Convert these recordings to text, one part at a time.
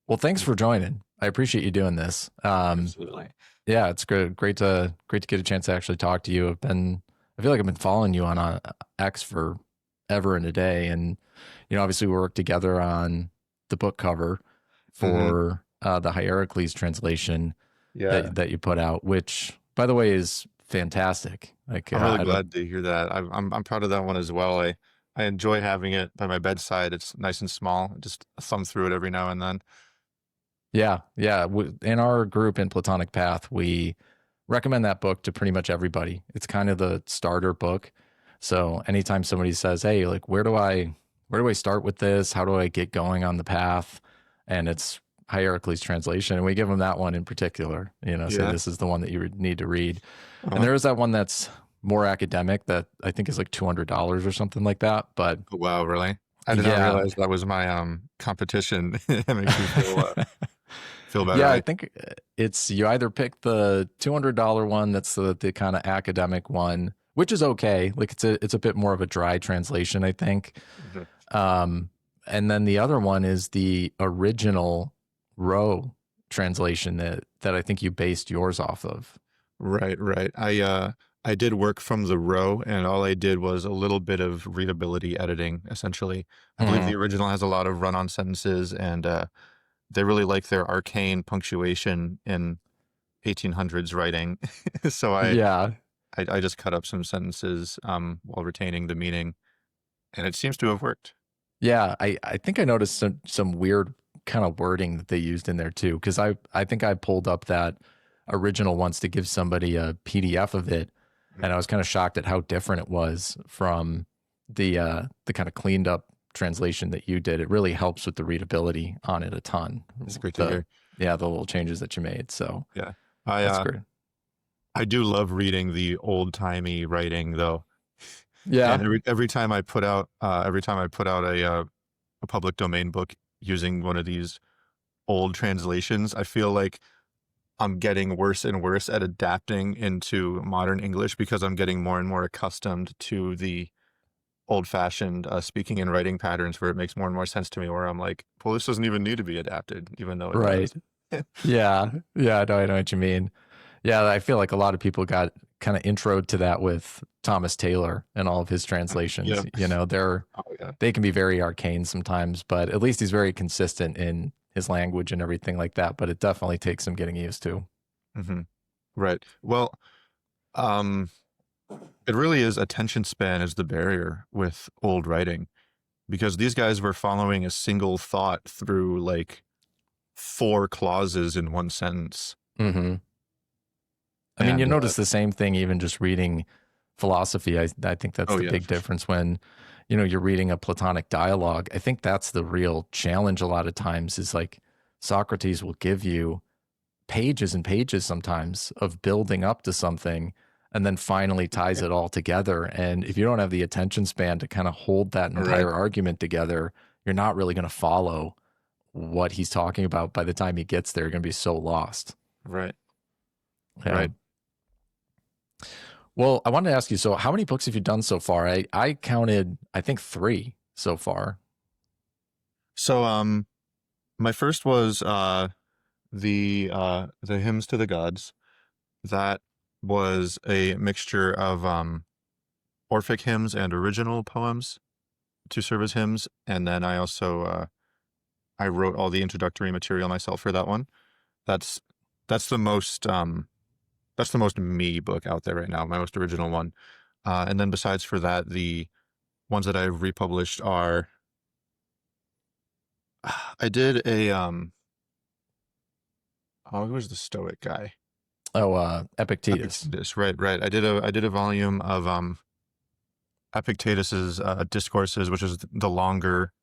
Well, thanks for joining. I appreciate you doing this. Absolutely. Yeah, it's great to get a chance to actually talk to you. I feel like I've been following you on X for ever and a day, and obviously we worked together on the book cover Hmm. for the Hierocles translation Yeah, that you put out, which, by the way, is fantastic. Like, I'm really I don't, glad to hear that. I'm proud of that one as well. I enjoy having it by my bedside. It's nice and small. Just thumb through it every now and then. yeah, yeah. In our group in Platonic Path, we recommend that book to pretty much everybody. It's kind of the starter book. So anytime somebody says, "Hey, like where do I start with this? How do I get going on the path?" and it's Hierocles translation, and we give them that one in particular. Say Yeah. this is the one that you would need to read. And Uh-huh. there is that one that's more academic that I think is like $200 or something like that. But Oh, wow, really? I did not yeah, realize that was my competition. It makes me feel better. yeah, I think it's you either pick the $200 one that's the kind of academic one, which is okay. Like it's a bit more of a dry translation, I think. Mhm. Um, and then the other one is the original Row translation that I think you based yours off of. Right, right. I did work from the row, and all I did was a little bit of readability editing, essentially. I believe the Mhm. original has a lot of run-on sentences, and they really like their arcane punctuation in 1800s writing. So Yeah, I just cut up some sentences while retaining the meaning, and it seems to have worked. yeah. I think I noticed some weird kind of wording that they used in there too, because I think I pulled up that original once to give somebody a PDF of it, and I was kind of shocked at how different it was from the kind of cleaned up translation that you did. It really helps with the readability on it a ton. It's great to The hear. Yeah, the little changes that you made. So Yeah. I that's uh great. I do love reading the old-timey writing though. And Yeah. every time I put out a public domain book using one of these old translations, I feel like I'm getting worse and worse at adapting into modern English because I'm getting more and more accustomed to the old-fashioned speaking and writing patterns where it makes more and more sense to me, where I'm like, well, this doesn't even need to be adapted, even though it Right. does. Yeah. Yeah. I know what you mean. Yeah, I feel like a lot of people got kind of introed to that with Thomas Taylor and all of his translations. Yeah. Oh, yeah. They can be very arcane sometimes, but at least he's very consistent in his language and everything like that. But it definitely takes some getting used to. Hmm. Right. Well, um, it really is attention span is the barrier with old writing because these guys were following a single thought through like four clauses in one sentence. Hmm. I mean, you And notice the same thing even just reading philosophy. I think that's oh the yeah, big for sure. difference when, you're reading a Platonic dialogue. I think that's the real challenge a lot of times is like Socrates will give you pages and pages sometimes of building up to something and then finally ties it all together. And if you don't have the attention span to kind of hold that All right. entire argument together, you're not really going to follow what he's talking about. By the time he gets there, you're going to be so lost. Right. Yeah. Right. Well, I wanted to ask you, so how many books have you done so far? I counted, I think, three so far. So my first was the hymns to the gods. That was a mixture of Orphic hymns and original poems to serve as hymns, and then I also I wrote all the introductory material myself for that one. That's that's the most that's the most me book out there right now, my most original one. And then besides for that, the ones that I've republished are I did a oh, who was the Stoic guy? Oh, Epictetus. Epictetus, right, right. I did a volume of Epictetus's discourses, which is the longer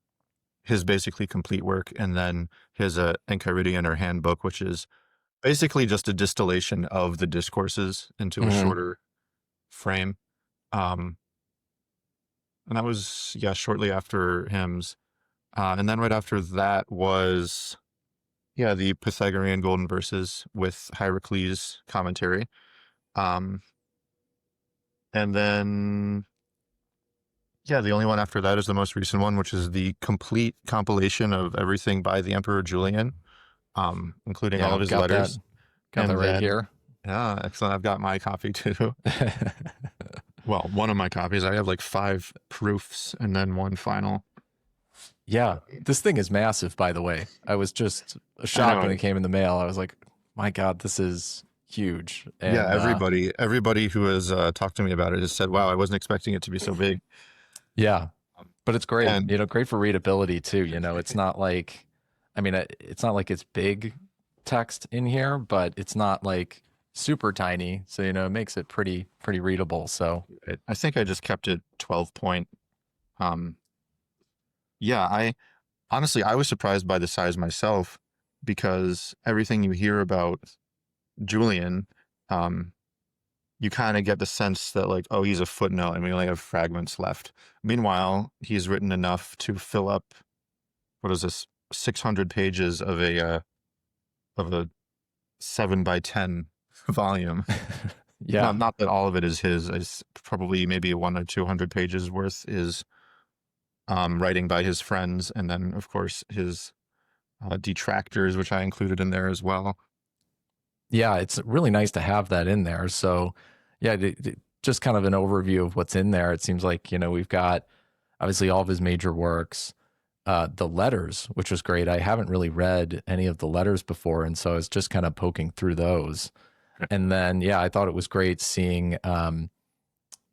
his basically complete work, and then his Enchiridion or handbook, which is basically just a distillation of the discourses into a Hmm. shorter frame. Um, and that was yeah, shortly after hymns. And then right after that was yeah, the Pythagorean Golden Verses with Hierocles commentary. Um, and then yeah, the only one after that is the most recent one, which is the complete compilation of everything by the Emperor Julian. including Yeah, all of I've his got that. letters. Got that And right then, here. yeah, excellent. I've got my copy too. Well, one of my copies. I have like 5 proofs and then one final. Yeah, this thing is massive, by the way. I was just I shocked know. when it came in the mail. I was like, my God, this is huge. Yeah, And everybody who has talked to me about it has said, "Wow, I wasn't expecting it to be so big." yeah, but it's great. And Great for readability too. It's not like, I mean, it's not like it's big text in here, but it's not like super tiny. So, it makes it pretty readable. So, I think I just kept it 12 point. Um, yeah, I honestly I was surprised by the size myself because everything you hear about Julian, um, you kind of get the sense that like, oh, he's a footnote and we only have fragments left. Meanwhile, he's written enough to fill up what is this 600 pages of a 7 by 10 volume. yeah. Not that all of it is his. It's probably maybe 100 or 200 pages worth is writing by his friends, and then of course his detractors, which I included in there as well. Yeah, it's really nice to have that in there. So, yeah, just kind of an overview of what's in there. It seems like, we've got obviously all of his major works, the letters, which was great. I haven't really read any of the letters before. And so I was just kind of poking through those. And then, yeah, I thought it was great seeing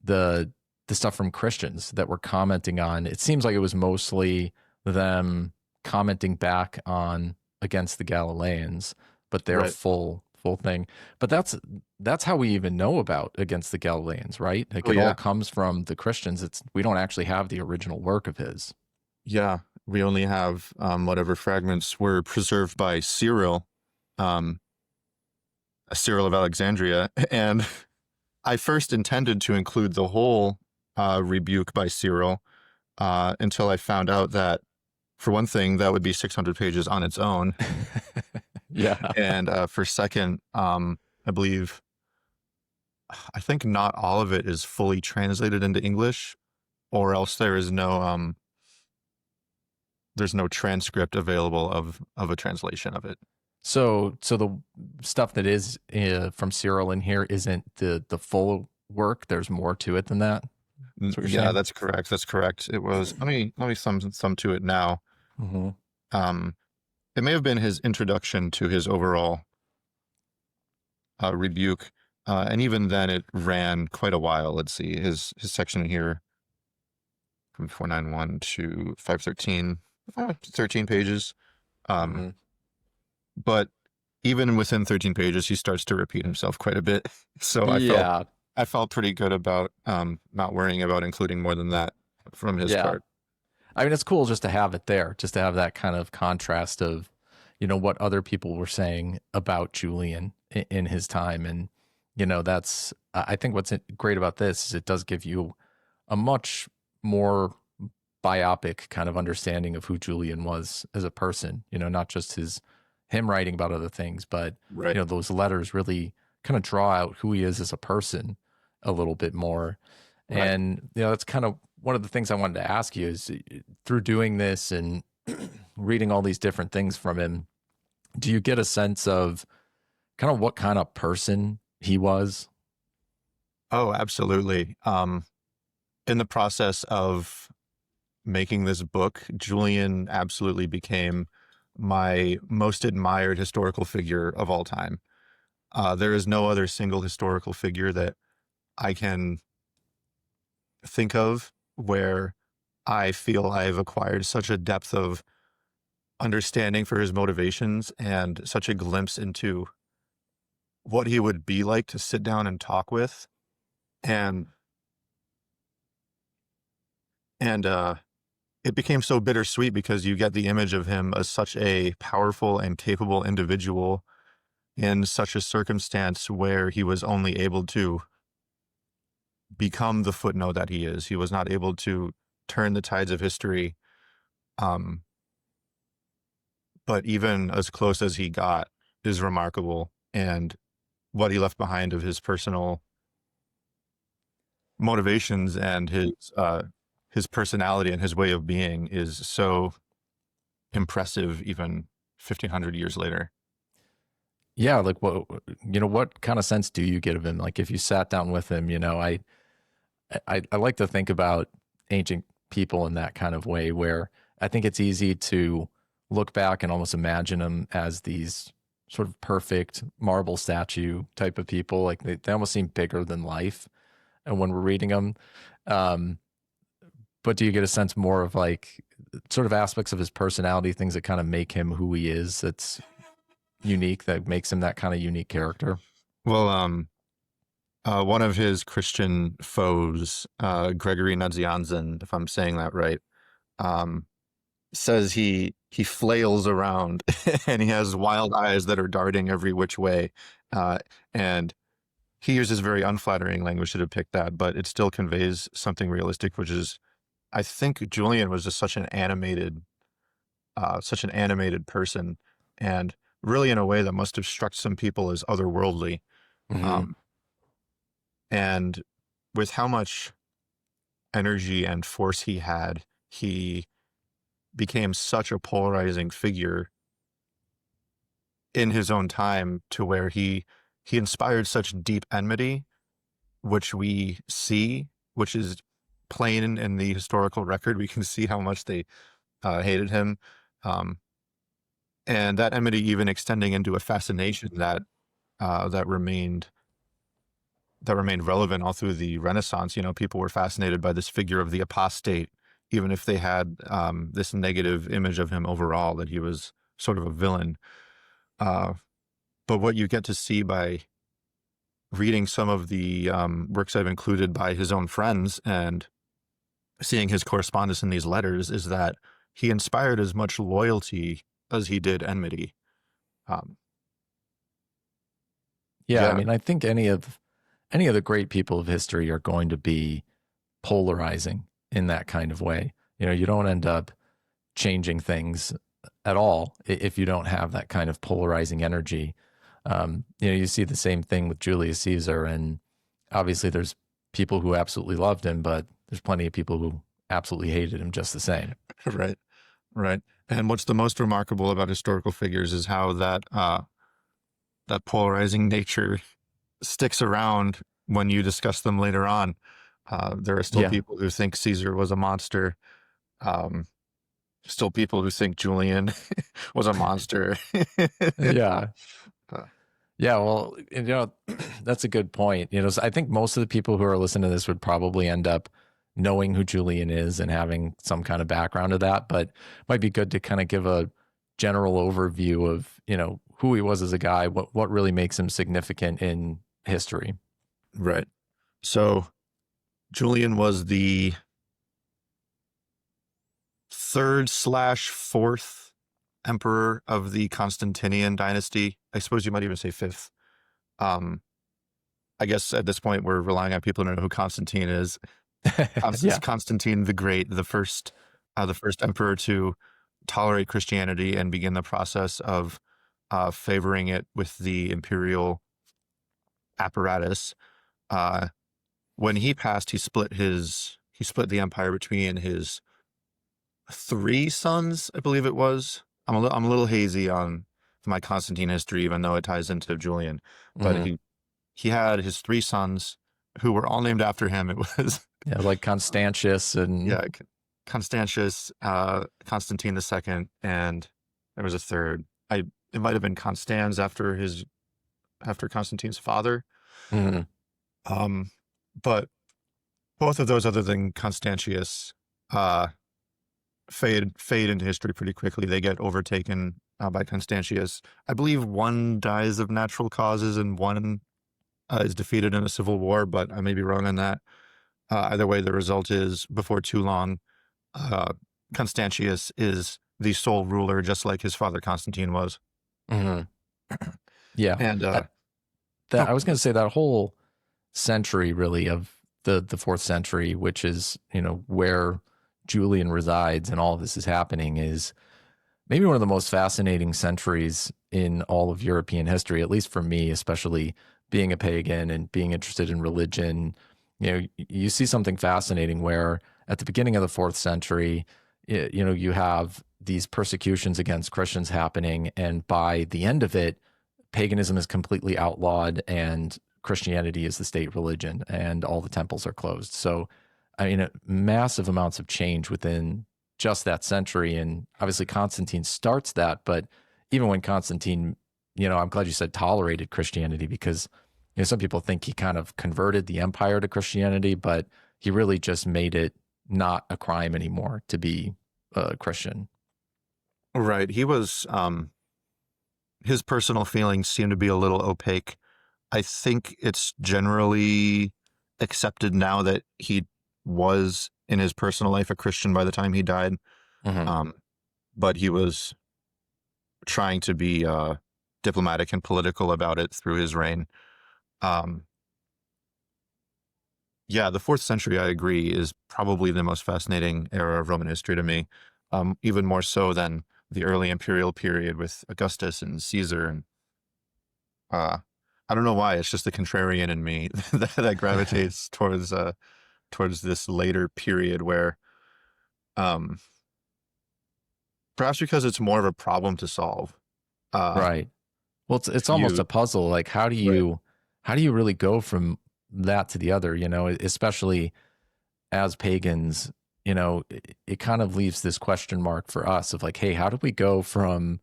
the the stuff from Christians that were commenting on. It seems like it was mostly them commenting back on against the Galileans, but their Right. full thing. But that's how we even know about against the Galileans, right? Like Oh it all yeah, comes from the Christians. We don't actually have the original work of his. yeah. We only have whatever fragments were preserved by um, Cyril of Alexandria, and I first intended to include the whole rebuke by Cyril until I found out that, for one thing, that would be 600 pages on its own. Yeah. And for second, I think not all of it is fully translated into English, or else there's no transcript available of a translation of it. So the stuff that is from Cyril in here isn't the full work. There's more to it than that. That's what you're Yeah, saying. that's correct. That's correct. It was. Let me sum to it now. Hmm. Um, it may have been his introduction to his overall rebuke, and even then, it ran quite a while. Let's see his section here from 491 to 513, 13 pages. Um, Hmm. but even within 13 pages, he starts to repeat himself quite a bit. So Yeah. I felt pretty good about not worrying about including more than that from his Yeah. part. I mean, it's cool just to have it there, just to have that kind of contrast of, what other people were saying about Julian in his time. And, that's, I think what's great about this is it does give you a much more biopic kind of understanding of who Julian was as a person, not just him writing about other things, but, Right. those letters really kind of draw out who he is as a person a little bit more. Right. And, that's kind of one of the things I wanted to ask you is through doing this and reading all these different things from him, do you get a sense of kind of what kind of person he was? Oh, absolutely. In the process of making this book, Julian absolutely became my most admired historical figure of all time. There is no other single historical figure that I can think of where I feel I've acquired such a depth of understanding for his motivations and such a glimpse into what he would be like to sit down and talk with. And and it became so bittersweet because you get the image of him as such a powerful and capable individual in such a circumstance where he was only able to become the footnote that he is. He was not able to turn the tides of history. Um, but even as close as he got is remarkable. And what he left behind of his personal motivations and his personality and his way of being is so impressive, even 1,500 years later. Yeah, like what kind of sense do you get of him? Like if you sat down with him, I like to think about ancient people in that kind of way where I think it's easy to look back and almost imagine them as these sort of perfect marble statue type of people. Like they almost seem bigger than life. And when we're reading them, um, but do you get a sense more of like sort of aspects of his personality, things that kind of make him who he is? That's unique, that makes him that kind of unique character. Well, one of his Christian foes, Gregory Nazianzen, if I'm saying that right, um, says he flails around and he has wild eyes that are darting every which way, and he uses very unflattering language to depict that, but it still conveys something realistic, which is, I think Julian was just such an animated person, and really in a way that must have struck some people as otherworldly. Mm-hmm. Um, and with how much energy and force he had, he became such a polarizing figure in his own time to where he inspired such deep enmity, which we see, which is plain in the historical record. We can see how much they hated him, um, and that enmity even extending into a fascination that remained relevant all through the Renaissance. You know, people were fascinated by this figure of the apostate, even if they had this negative image of him overall, that he was sort of a villain. But what you get to see by reading some of the works I've included by his own friends and seeing his correspondence in these letters is that he inspired as much loyalty as he did enmity. Um, Yeah, I yeah, mean, I think any of the great people of history are going to be polarizing in that kind of way. You don't end up changing things at all if you don't have that kind of polarizing energy. You see the same thing with Julius Caesar, and obviously there's people who absolutely loved him, but there's plenty of people who absolutely hated him just the same. right, right. And what's the most remarkable about historical figures is how that polarizing nature sticks around when you discuss them later on. There are still Yeah, people who think Caesar was a monster. Um, Still people who think Julian was a monster. yeah, Uh, yeah. Well, that's a good point. So I think most of the people who are listening to this would probably end up knowing who Julian is and having some kind of background of that, but it might be good to kind of give a general overview of, who he was as a guy, what really makes him significant in history. right. So Julian was the third/fourth emperor of the Constantinian dynasty. I suppose you might even say fifth. Um, I guess at this point we're relying on people to know who Constantine is. Yeah. Constantine the Great, the first emperor to tolerate Christianity and begin the process of favoring it with the imperial apparatus. Uh, when he passed, he split the empire between his three sons, I believe it was. I'm a little hazy on my Constantine history, even though it ties into Julian. But Hmm. he had his three sons who were all named after him. It was Yeah, like Constantius and yeah, Constantius, Constantine the Second, and there was a third. It might have been Constans after Constantine's father. mhm. Um, but both of those, other than Constantius, uh, fade into history pretty quickly. They get overtaken by Constantius. I believe one dies of natural causes and one is defeated in a civil war, but I may be wrong on that. Either way, the result is before too long, uh, Constantius is the sole ruler, just like his father Constantine was. Mhm. Yeah. And That oh, I was going to say that whole century really of the fourth century, which is, where Julian resides and all of this is happening, is maybe one of the most fascinating centuries in all of European history, at least for me, especially being a pagan and being interested in religion. You see something fascinating where at the beginning of the fourth century, you have these persecutions against Christians happening, and by the end of it, paganism is completely outlawed and Christianity is the state religion and all the temples are closed. So, I mean, massive amounts of change within just that century. And obviously Constantine starts that, but even when Constantine, I'm glad you said tolerated Christianity, because, some people think he kind of converted the empire to Christianity, but he really just made it not a crime anymore to be a Christian. Right. He was, his personal feelings seem to be a little opaque. I think it's generally accepted now that he was in his personal life a Christian by the time he died. Mm-hmm. But he was trying to be diplomatic and political about it through his reign. Yeah, the 4th century, I agree, is probably the most fascinating era of Roman history to me, even more so than the early imperial period with Augustus and Caesar. And I don't know why, it's just the contrarian in me that gravitates towards this later period where, perhaps because it's more of a problem to solve. Right. Well, it's almost You a puzzle. Like, Right. how do you really go from that to the other? Especially as pagans, it kind of leaves this question mark for us of like, hey, how did we go from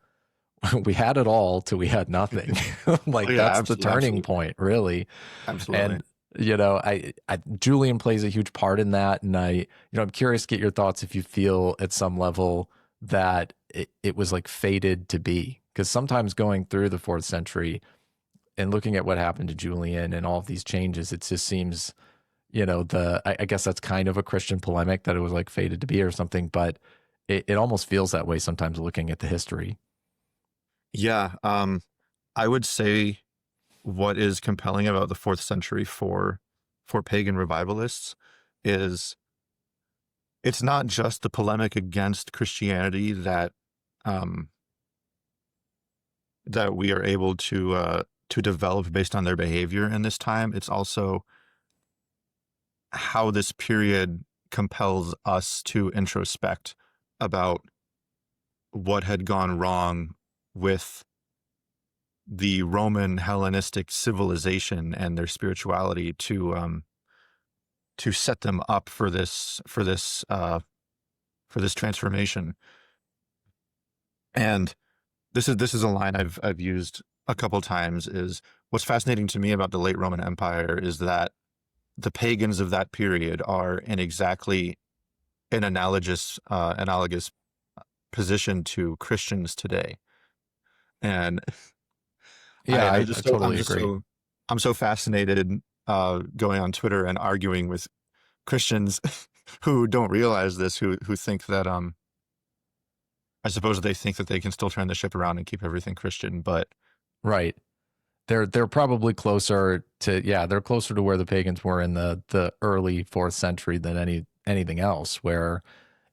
we had it all to we had nothing? Oh Like, yeah, that's the turning absolutely, point, really. absolutely. And Julian plays a huge part in that, and I'm curious to get your thoughts if you feel at some level that it was like fated to be, because sometimes going through the 4th century and looking at what happened to Julian and all of these changes, it just seems, I guess that's kind of a Christian polemic that it was like fated to be or something, but it almost feels that way sometimes looking at the history. Yeah, I would say what is compelling about the 4th century for pagan revivalists is it's not just the polemic against Christianity um, that we are able to develop based on their behavior in this time. It's also how this period compels us to introspect about what had gone wrong with the Roman Hellenistic civilization and their spirituality to set them up for this transformation. And this is a line I've used a couple times. Is what's fascinating to me about the late Roman Empire is that the pagans of that period are in exactly an analogous position to Christians today. And Yeah, I I'm totally just agree. so I'm so fascinated going on Twitter and arguing with Christians who don't realize this, who think that I suppose they think that they can still turn the ship around and keep everything Christian, but Right. They're probably closer to, yeah, they're closer to where the pagans were in the early 4th century than anything else, where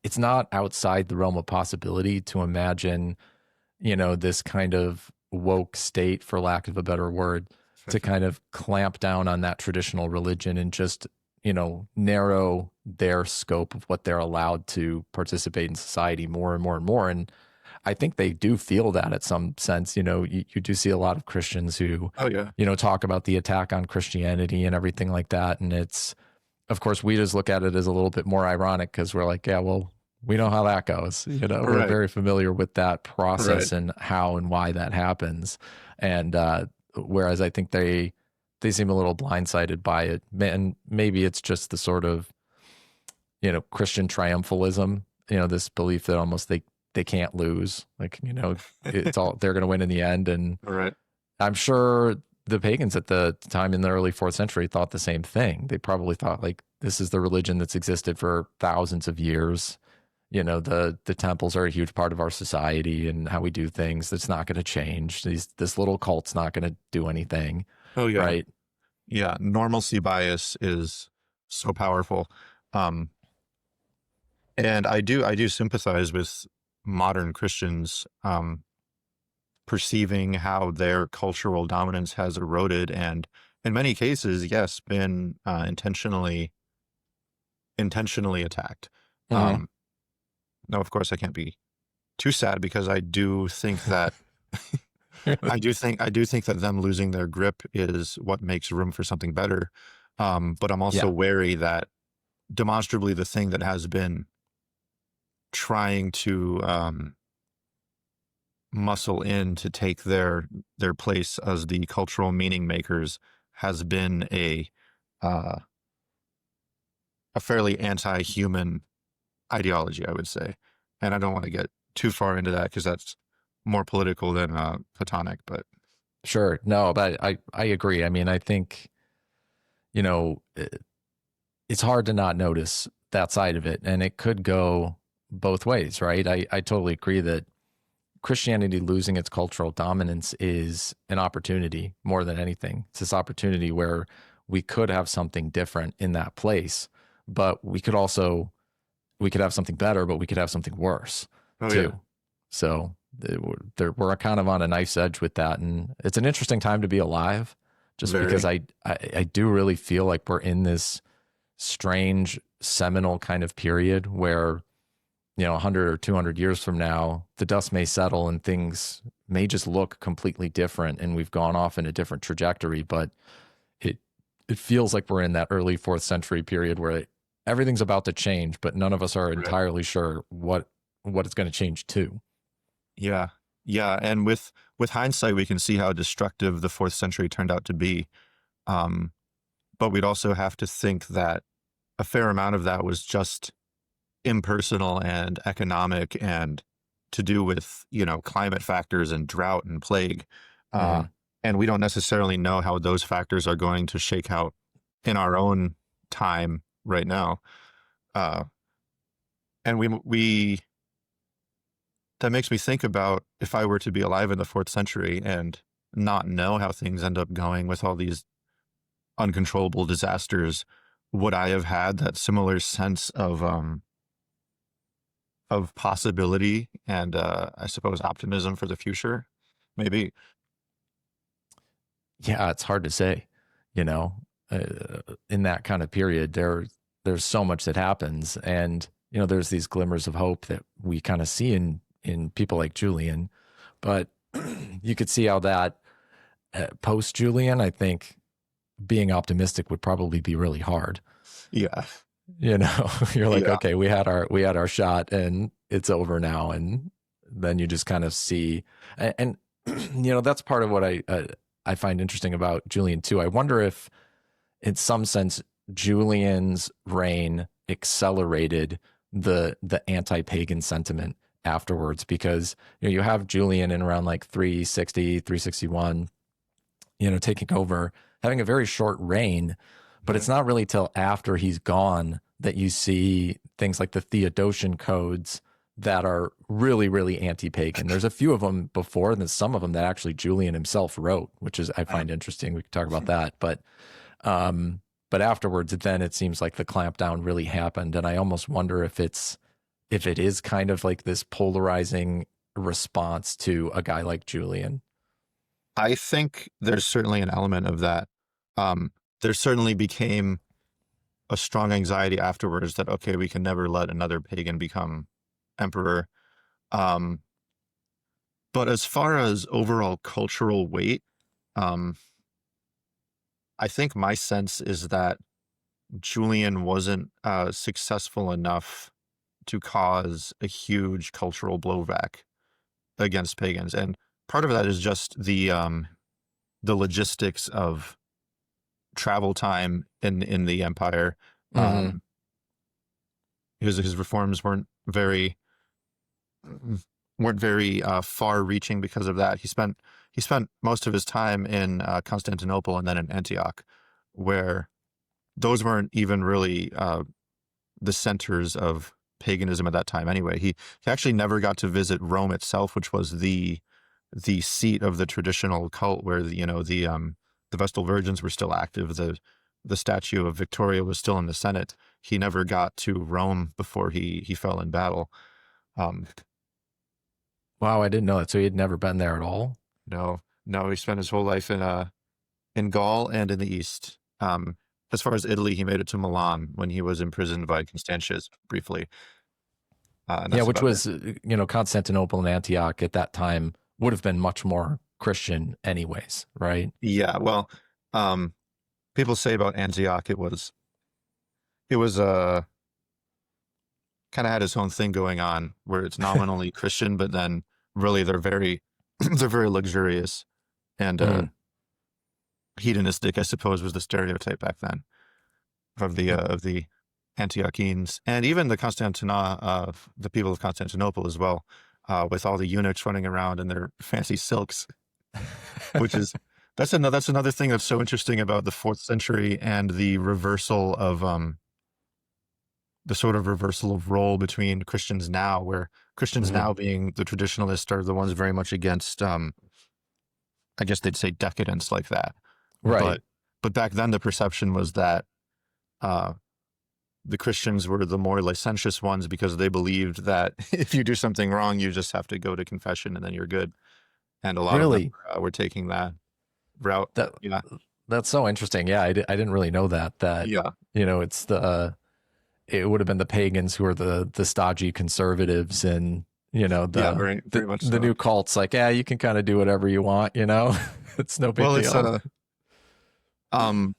it's not outside the realm of possibility to imagine, this kind of woke state, for lack of a better word, to kind of clamp down on that traditional religion and just, narrow their scope of what they're allowed to participate in society more and more and more. And I think they do feel that at some sense. You do see a lot of Christians who, oh yeah, talk about the attack on Christianity and everything like that. And it's, of course, we just look at it as a little bit more ironic because we're like, yeah, well, we know how that goes. We're right, very familiar with that right. process and how and why that happens. And whereas I think they seem a little blindsided by it, and maybe it's just the sort of Christian triumphalism, this belief that almost they can't lose, like it's all they're going to win in the end. And Right. I'm sure the pagans at the time in the early 4th century thought the same thing. They probably thought like this is the religion that's existed for thousands of years. The temples are a huge part of our society and how we do things. That's not going to change. This little cult's not going to do anything, Oh yeah, right? yeah. Normalcy bias is so powerful, um, and I do sympathize with modern Christians perceiving how their cultural dominance has eroded, and in many cases, yes, been intentionally attacked. Mm-hmm. Um, no, of course, I can't be too sad because I do think that I do think that them losing their grip is what makes room for something better. But I'm also Yeah, wary that demonstrably the thing that has been trying to muscle in to take their place as the cultural meaning makers has been uh, a fairly anti-human ideology, I would say. And I don't want to get too far into that because that's more political than Platonic. But sure. No, but I agree. I mean, I think, you know, it's hard to not notice that side of it, and it could go both ways, right? I totally agree that Christianity losing its cultural dominance is an opportunity more than anything. It's this opportunity where we could have something different in that place, but we could have something better, but we could have something worse oh yeah, too. So we're kind of on a knife's edge with that, and it's an interesting time to be alive, just because very I do really feel like we're in this strange seminal kind of period where 100 or 200 years from now the dust may settle and things may just look completely different and we've gone off in a different trajectory, but it it feels like we're in that early 4th century period where everything's about to change but none of us are right. entirely sure what it's going to change to. Yeah, yeah. And with hindsight, we can see how destructive the fourth century turned out to be. Um, but we'd also have to think that a fair amount of that was just impersonal and economic and to do with, climate factors and drought and plague. Uh, Hmm. and we don't necessarily know how those factors are going to shake out in our own time right now. Uh, and that makes me think about if I were to be alive in the fourth century and not know how things end up going with all these uncontrollable disasters, would I have had that similar sense of possibility and I suppose optimism for the future? Maybe. Yeah, it's hard to say, you know, in that kind of period, there's so much that happens, and there's these glimmers of hope that we kind of see in people like Julian, but you could see how that post Julian, I think being optimistic would probably be really hard. Yeah. You're like, Yeah. okay, we had our shot, and it's over now, and then you just kind of see, and that's part of what I find interesting about Julian too. I wonder if, in some sense, Julian's reign accelerated the anti-pagan sentiment afterwards, because you have Julian in around like 360, 361, taking over, having a very short reign, but Yeah. it's not really till after he's gone that you see things like the Theodosian codes that are really, really anti-pagan. There's a few of them before, and there's some of them that actually Julian himself wrote, which is I Uh, find interesting. We could talk about that, um, but afterwards, then it seems like the clampdown really happened, and I almost wonder if it is kind of like this polarizing response to a guy like Julian. I think there's certainly an element of that. Um, there certainly became a strong anxiety afterwards that, okay, we can never let another pagan become emperor. Um, but as far as overall cultural weight, um, I think my sense is that Julian wasn't successful enough to cause a huge cultural blowback against pagans, and part of that is just the logistics of travel time in the empire. Hmm. Um, his reforms weren't very far reaching because of that. He spent most of his time in Constantinople and then in Antioch, where those weren't even really the centers of paganism at that time. Anyway, he actually never got to visit Rome itself, which was the seat of the traditional cult, where the Vestal Virgins were still active. The statue of Victoria was still in the Senate. He never got to Rome before he fell in battle. Um, Wow, I didn't know that. So he had never been there at all. no, no, he spent his whole life in Gaul and in the East. As far as Italy, he made it to Milan when he was imprisoned by Constantius briefly. And Yeah, that's which about it. was, Constantinople and Antioch at that time would have been much more Christian anyways, right? Yeah, well, um, people say about Antioch, it was kind of had its own thing going on where it's nominally Christian, but then really they're very they're very luxurious and Mm. hedonistic, I suppose, was the stereotype back then of the Antiochenes, and even the people of Constantinople as well, with all the eunuchs running around in their fancy silks, which is that's another thing that's so interesting about the fourth century and the sort of reversal of role between Christians now, where Christians Mhm. now being the traditionalists are the ones very much against, I guess they'd say decadence like that. Right. But back then the perception was that uh, the Christians were the more licentious ones because they believed that if you do something wrong, you just have to go to confession and then you're good. And a lot of them Really? were taking that route. That Yeah, that's so interesting. Yeah, I didn't really know that, yeah, it's it would have been the pagans who are the stodgy conservatives, and yeah, the very, the, very much the so. new cults like, yeah, you can kind of do whatever you want. It's no big Well, it's deal. um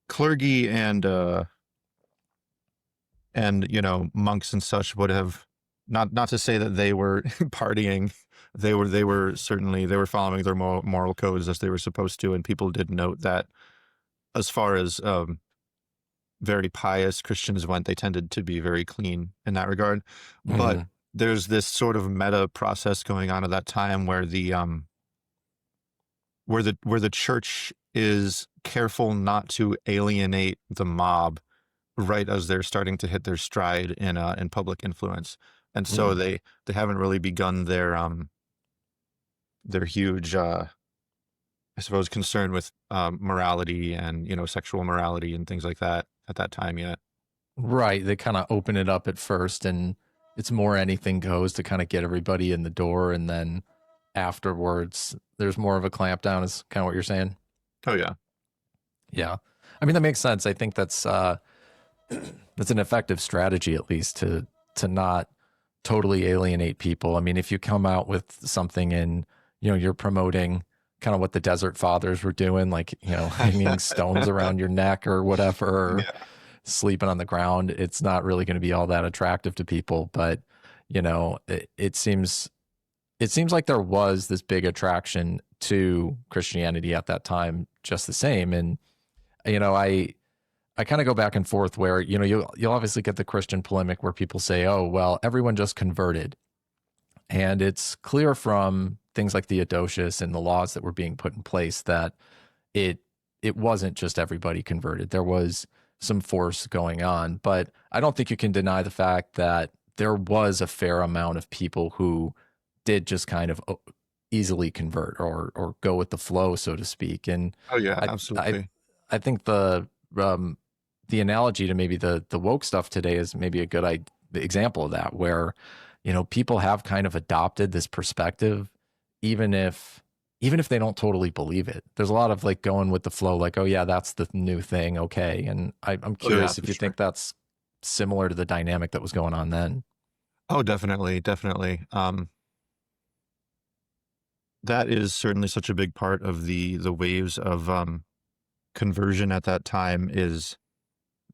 clergy and monks and such would have, not to say that they were partying, they were certainly, they were following their moral codes as they were supposed to, and people did note that as far as very pious Christians went, they tended to be very clean in that regard. But Mhm. there's this sort of meta process going on at that time where the church is careful not to alienate the mob right as they're starting to hit their stride in public influence, and so Mm. they haven't really begun their huge, I suppose, concern with morality and sexual morality and things like that at that time yet. Right. They kind of open it up at first, and it's more anything goes to kind of get everybody in the door, and then afterwards there's more of a clampdown, is kind of what you're saying. Oh yeah, Yeah. I mean, that makes sense. I think that's an effective strategy, at least, to not totally alienate people. I mean, if you come out with something and you're promoting kind of what the desert fathers were doing, like hanging stones around your neck or whatever, or yeah, sleeping on the ground, it's not really going to be all that attractive to people. But it seems like there was this big attraction to Christianity at that time, just the same. And I kind of go back and forth where you'll obviously get the Christian polemic where people say, "Oh, well, everyone just converted," and it's clear from things like the Theodosius and the laws that were being put in place that it it wasn't just everybody converted. There was some force going on, but I don't think you can deny the fact that there was a fair amount of people who did just kind of easily convert or go with the flow, so to speak. And oh yeah, I I absolutely. I think the analogy to maybe the woke stuff today is maybe a good example of that, where people have kind of adopted this perspective, even if they don't totally believe it. There's a lot of like going with the flow, like, oh yeah, that's the new thing, okay. And I'm Oh yeah, curious for if you sure. think that's similar to the dynamic that was going on then. Oh, definitely, definitely. That is certainly such a big part of the waves of conversion at that time, is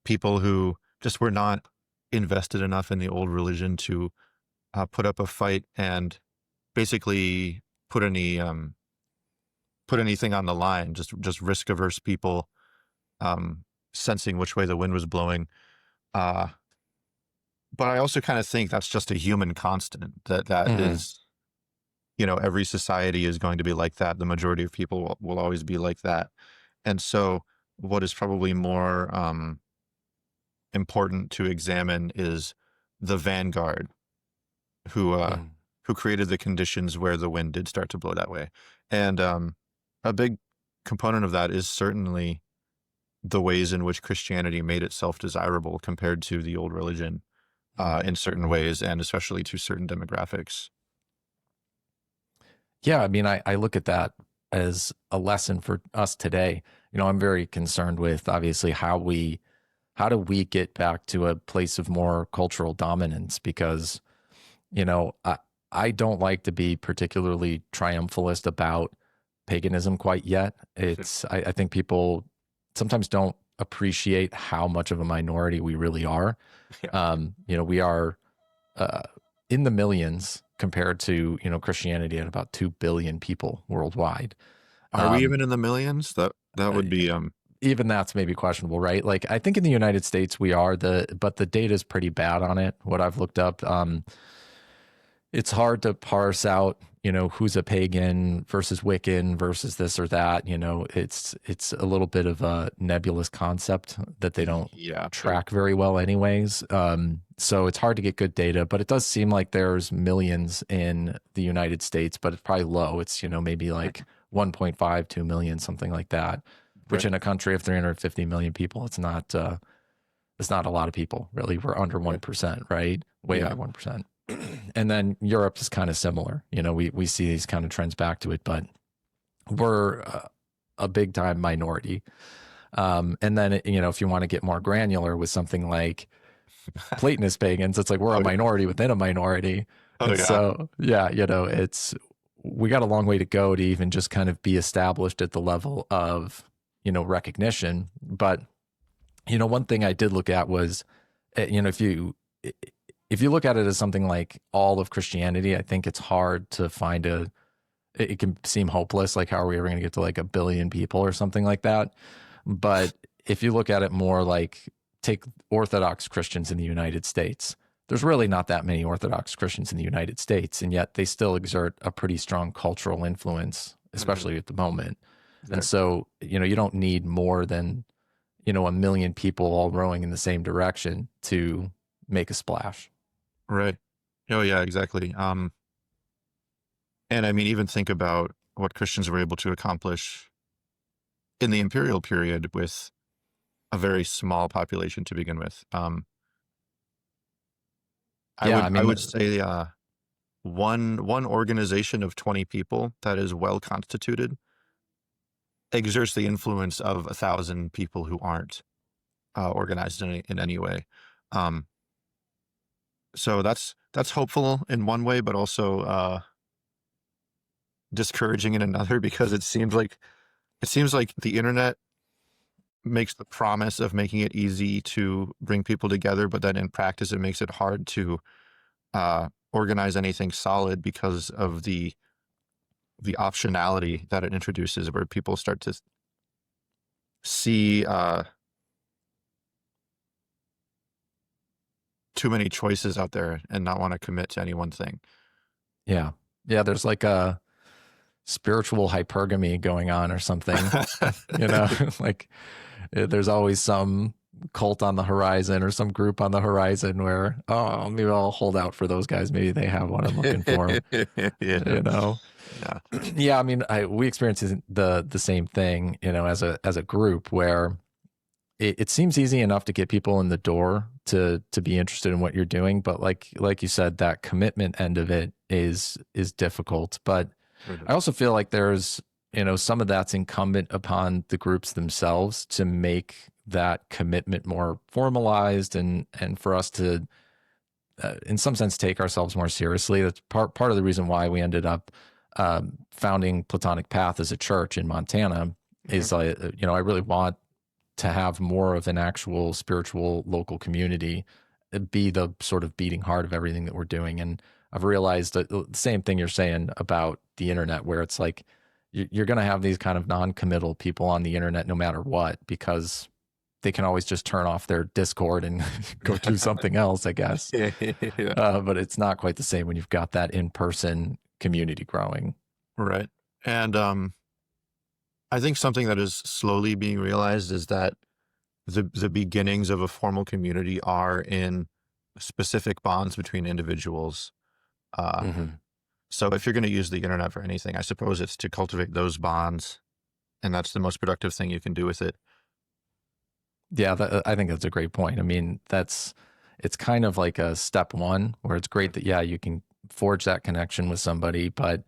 people who just were not invested enough in the old religion to put up a fight and basically put anything on the line. Just risk averse people, um, sensing which way the wind was blowing. Uh, but I also kind of think that's just a human constant. That Hmm. is, every society is going to be like that. The majority of people will always be like that. And so, what is probably more important to examine is the vanguard who uh, Hmm. who created the conditions where the wind did start to blow that way. And a big component of that is certainly the ways in which Christianity made itself desirable compared to the old religion, in certain ways, and especially to certain demographics. Yeah, I mean, I look at that as a lesson for us today. I'm very concerned with obviously how we how do we get back to a place of more cultural dominance? Because, you know, I don't like to be particularly triumphalist about paganism quite yet. I think people sometimes don't appreciate how much of a minority we really are. Yeah. You know, we are uh, in the millions compared to, you know, Christianity at about 2 billion people worldwide. Are we Um, even in the millions? That would be Even that's maybe questionable, right? Like I think in the United States we are but the data is pretty bad on it. What I've looked up, it's hard to parse out, you know, who's a pagan versus Wiccan versus this or that. You know, it's a little bit of a nebulous concept that they don't yeah, sure. track very well, anyways. So it's hard to get good data, but it does seem like there's millions in the United States, but it's probably low. It's, you know, maybe like 1.5, 2 million, something like that. Which Right. in a country of 350 million people, it's not a lot of people, really. We're under Right. 1%, right? Way Yeah. under 1%. And then Europe is kind of similar. You know, we see these kind of trends back to it, but we're a big time minority. And then, you know, if you want to get more granular with something like Platonist pagans, it's like we're a Oh, minority within a minority. oh And yeah. so, yeah, you know, we got a long way to go to even just kind of be established at the level of, you know, recognition. But, you know, one thing I did look at was, you know, if you look at it as something like all of Christianity, I think it's hard to find it can seem hopeless. Like, how are we ever going to get to like a billion people or something like that? But if you look at it more like, take Orthodox Christians in the United States, there's really not that many Orthodox Christians in the United States, and yet they still exert a pretty strong cultural influence, especially at the moment. And Exactly. so, you know, you don't need more than, you know, a million people all rowing in the same direction to make a splash. Right. Oh yeah, exactly. And I mean, even think about what Christians were able to accomplish in the imperial period with a very small population to begin with. Yeah, I I mean, would say one organization of 20 people that is well constituted exerts the influence of 1,000 people who aren't organized in any way. Um, so that's hopeful in one way, but also discouraging in another because it seems like the internet makes the promise of making it easy to bring people together, but then in practice it makes it hard to organize anything solid because of the optionality that it introduces, where people start to see too many choices out there and not want to commit to any one thing. yeah, yeah. There's like a spiritual hypergamy going on or something, you know, like there's always some cult on the horizon or some group on the horizon where, oh, maybe I'll hold out for those guys. Maybe they have what I'm looking for, Yeah, you know? yeah, Yeah. I mean, we experience the same thing, you know, as a group where it seems easy enough to get people in the door to be interested in what you're doing. But like you said, that commitment end of it is difficult. But I also feel like there's, you know, some of that's incumbent upon the groups themselves to make that commitment more formalized and for us to, in some sense, take ourselves more seriously. That's part of the reason why we ended up founding Platonic Path as a church in Montana. Mhm. Is you know, I really want to have more of an actual spiritual local community be the sort of beating heart of everything that we're doing. And I've realized that the same thing you're saying about the internet, where it's like you're going to have these kind of non-committal people on the internet no matter what, because they can always just turn off their Discord and go do something else, I guess. Yeah, yeah. But it's not quite the same when you've got that in-person community growing. Right. And I think something that is slowly being realized is that the beginnings of a formal community are in specific bonds between individuals. Uh, Mm-hmm. so if you're going to use the internet for anything, I suppose it's to cultivate those bonds, and that's the most productive thing you can do with it. Yeah, I think that's a great point. I mean, it's kind of like a step one where it's great that, yeah, you can forge that connection with somebody, but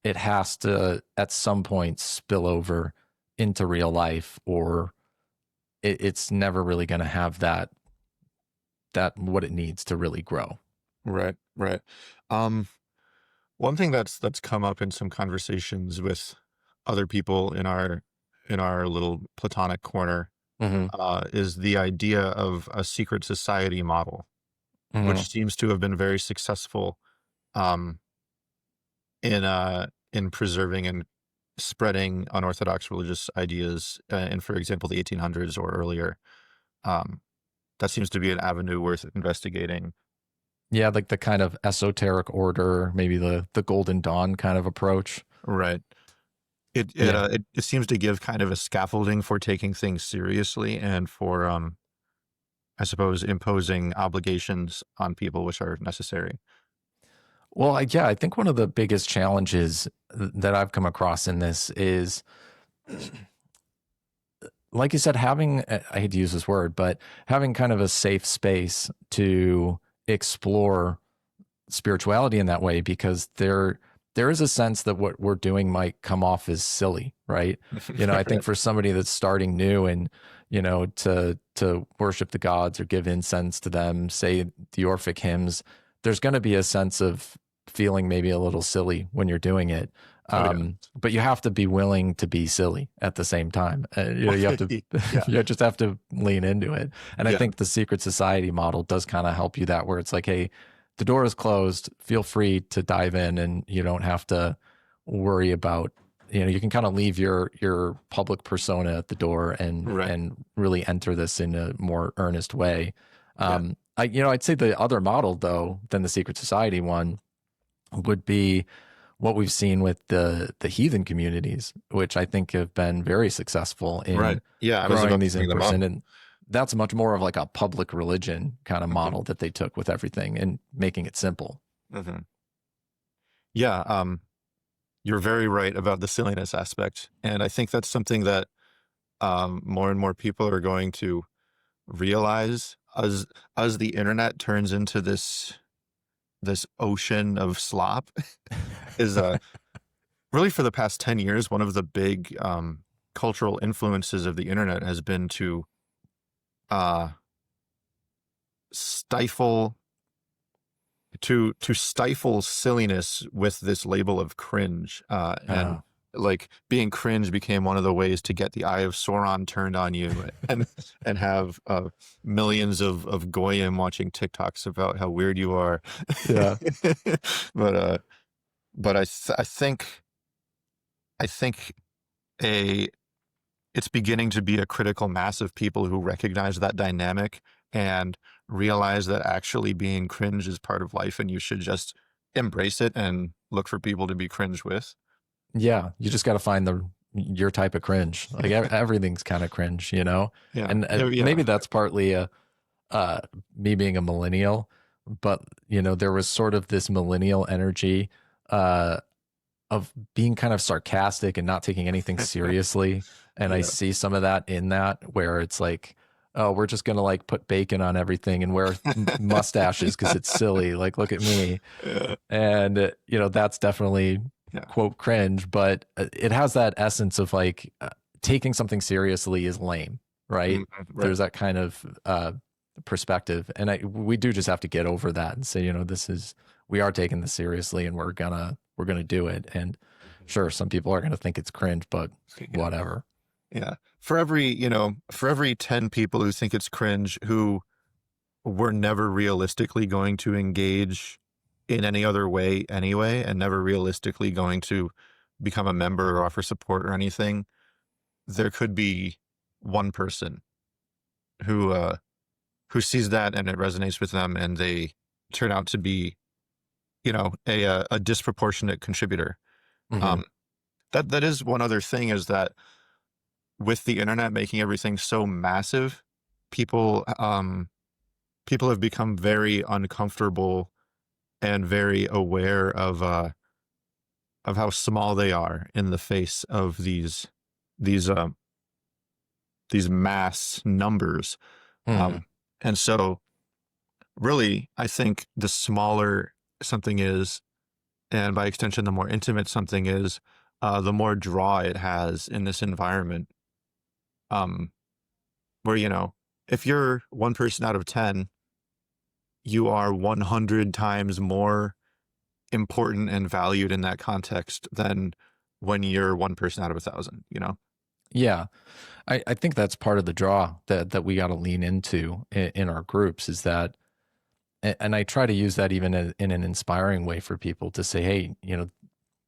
it has to at some point spill over into real life, or it's never really going to have that what it needs to really grow. Right, right. Um, One thing that's come up in some conversations with other people in our little Platonic corner Hmm. is the idea of a secret society model, Hmm. which seems to have been very successful um, in preserving and spreading unorthodox religious ideas in, for example, the 1800s or earlier. Um, that seems to be an avenue worth investigating. Yeah, like the kind of esoteric order, maybe the Golden Dawn kind of approach. Right. Yeah. It seems to give kind of a scaffolding for taking things seriously and for I suppose imposing obligations on people which are necessary. Well, yeah, I think one of the biggest challenges that I've come across in this is, like you said, having, I hate to use this word, but having kind of a safe space to explore spirituality in that way, because there is a sense that what we're doing might come off as silly, right? I think Right. for somebody that's starting new and to worship the gods or give incense to them, say the Orphic hymns, there's going to be a sense of feeling maybe a little silly when you're doing it. Oh yeah. But you have to be willing to be silly at the same time. You have to, Yeah. you just have to lean into it. And I Yeah. think the secret society model does kind of help you that, where it's like, hey, the door is closed. Feel free to dive in, and you don't have to worry about. You can kind of leave your public persona at the door Right. and really enter this in a more earnest way. Yeah. I'd say the other model though than the secret society one would be what we've seen with the heathen communities, which I think have been very successful Right. in Yeah. I was growing about to these in bring them up. person. And that's much more of like a public religion kind of Hmm. model that they took with everything and making it simple. Hmm. Yeah. You're very right about the silliness aspect, and I think that's something that more and more people are going to realize as the internet turns into this ocean of slop. Is really for the past 10 years, one of the big cultural influences of the internet has been to uh, stifle to stifle silliness with this label of cringe. And Uh, like being cringe became one of the ways to get the eye of Sauron turned on you and have millions of goyim watching TikToks about how weird you are. yeah. but I think a it's beginning to be a critical mass of people who recognize that dynamic and realize that actually being cringe is part of life and you should just embrace it and look for people to be cringe with. Yeah. You just got to find your type of cringe. Like everything's kind of cringe. Yeah. And Yeah. Yeah. maybe that's partly uh, me being a millennial, but there was sort of this millennial energy, uh, of being kind of sarcastic and not taking anything seriously. And I Yeah. see some of that in that, where it's like, oh, we're just going to like put bacon on everything and wear mustaches because it's silly. Like, look at me. Yeah. And, that's definitely Yeah. quote cringe, but it has that essence of like taking something seriously is lame, right? Mhm. Right. There's that kind of perspective. And we do just have to get over that and say, we are taking this seriously and we're gonna do it. And sure, some people are gonna think it's cringe, but Yeah. whatever. Yeah. For every 10 people who think it's cringe, who were never realistically going to engage in any other way anyway, and never realistically going to become a member or offer support or anything, there could be one person who sees that and it resonates with them and they turn out to be, a disproportionate contributor. Hmm. Um, that is one other thing, is that with the internet making everything so massive, people have become very uncomfortable and very aware of how small they are in the face of these these mass numbers. Hmm. Um, and so really, I think the smaller something is, and by extension, the more intimate something is, the more draw it has in this environment. Um, where, if you're one person out of 10, you are 100 times more important and valued in that context than when you're one person out of 1,000. Yeah. I think that's part of the draw that we got to lean into in our groups is that, and I try to use that even in an inspiring way for people to say, hey,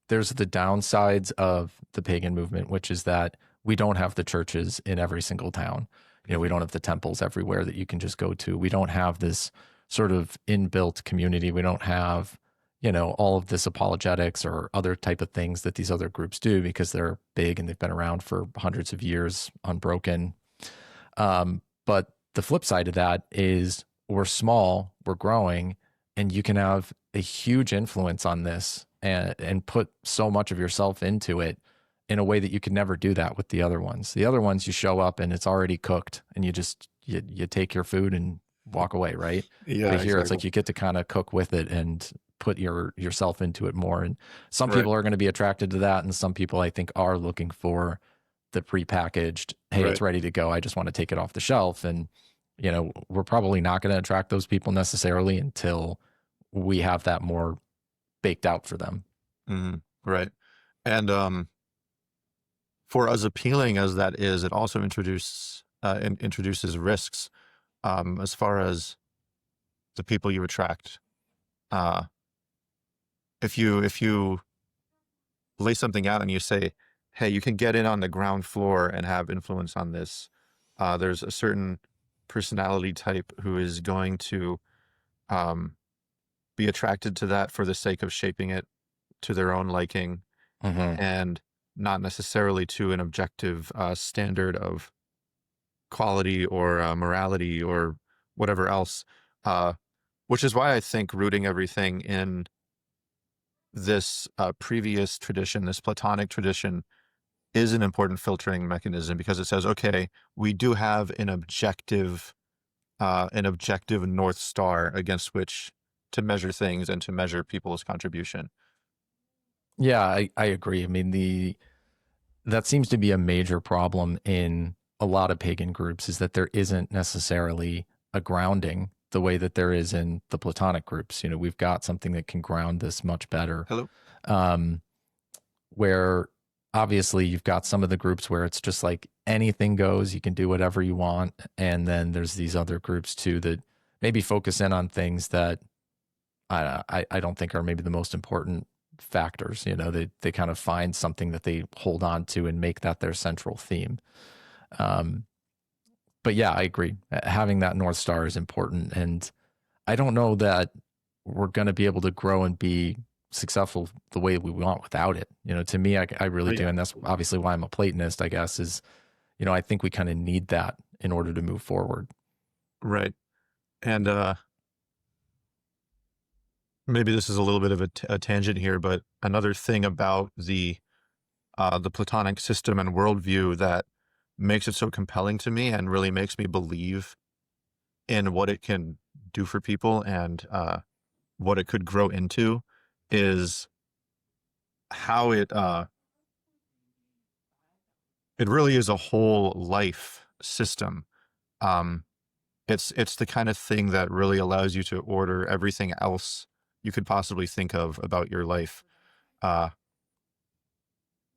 there's the downsides of the pagan movement, which is that we don't have the churches in every single town. We don't have the temples everywhere that you can just go to. We don't have this sort of inbuilt community. We don't have, all of this apologetics or other type of things that these other groups do because they're big and they've been around for hundreds of years, unbroken. But the flip side of that is we're small, we're growing, and you can have a huge influence on this and put so much of yourself into it in a way that you could never do that with the other ones. The other ones, you show up and it's already cooked and you take your food and walk away, right? Yeah, But here it's exactly. like you get to kind of cook with it and put yourself into it more. And some Right. people are going to be attracted to that. And some people I think are looking for the prepackaged, hey, Right. it's ready to go. I just want to take it off the shelf. And, we're probably not going to attract those people necessarily until we have that more baked out for them. Right. And for as appealing as that is, it also introduces risks as far as the people you attract. If you lay something out and you say, hey, you can get in on the ground floor and have influence on this, there's a certain personality type who is going to be attracted to that for the sake of shaping it to their own liking, and not necessarily to an objective standard of quality or morality or whatever else, which is why I think rooting everything in this previous tradition, this Platonic tradition, is an important filtering mechanism, because it says, okay, we do have an objective North Star against which to measure things and to measure people's contribution. Yeah, I agree. I mean, that seems to be a major problem in a lot of pagan groups is that there isn't necessarily a grounding the way that there is in the Platonic groups. We've got something that can ground this much better. Hello? Where obviously you've got some of the groups where it's just like anything goes, you can do whatever you want. And then there's these other groups too that maybe focus in on things that I don't think are maybe the most important factors. They kind of find something that they hold on to and make that their central theme. But yeah, I agree. Having that North Star is important. And I don't know that we're going to be able to grow and be successful the way we want without it. To me, I really do. And that's obviously why I'm a Platonist, I guess, is, I think we kind of need that in order to move forward. Right. And maybe this is a little bit of a tangent here, but another thing about the Platonic system and worldview that makes it so compelling to me and really makes me believe in what it can do for people and what it could grow into is how it really is a whole life system. It's the kind of thing that really allows you to order everything else you could possibly think of about your life on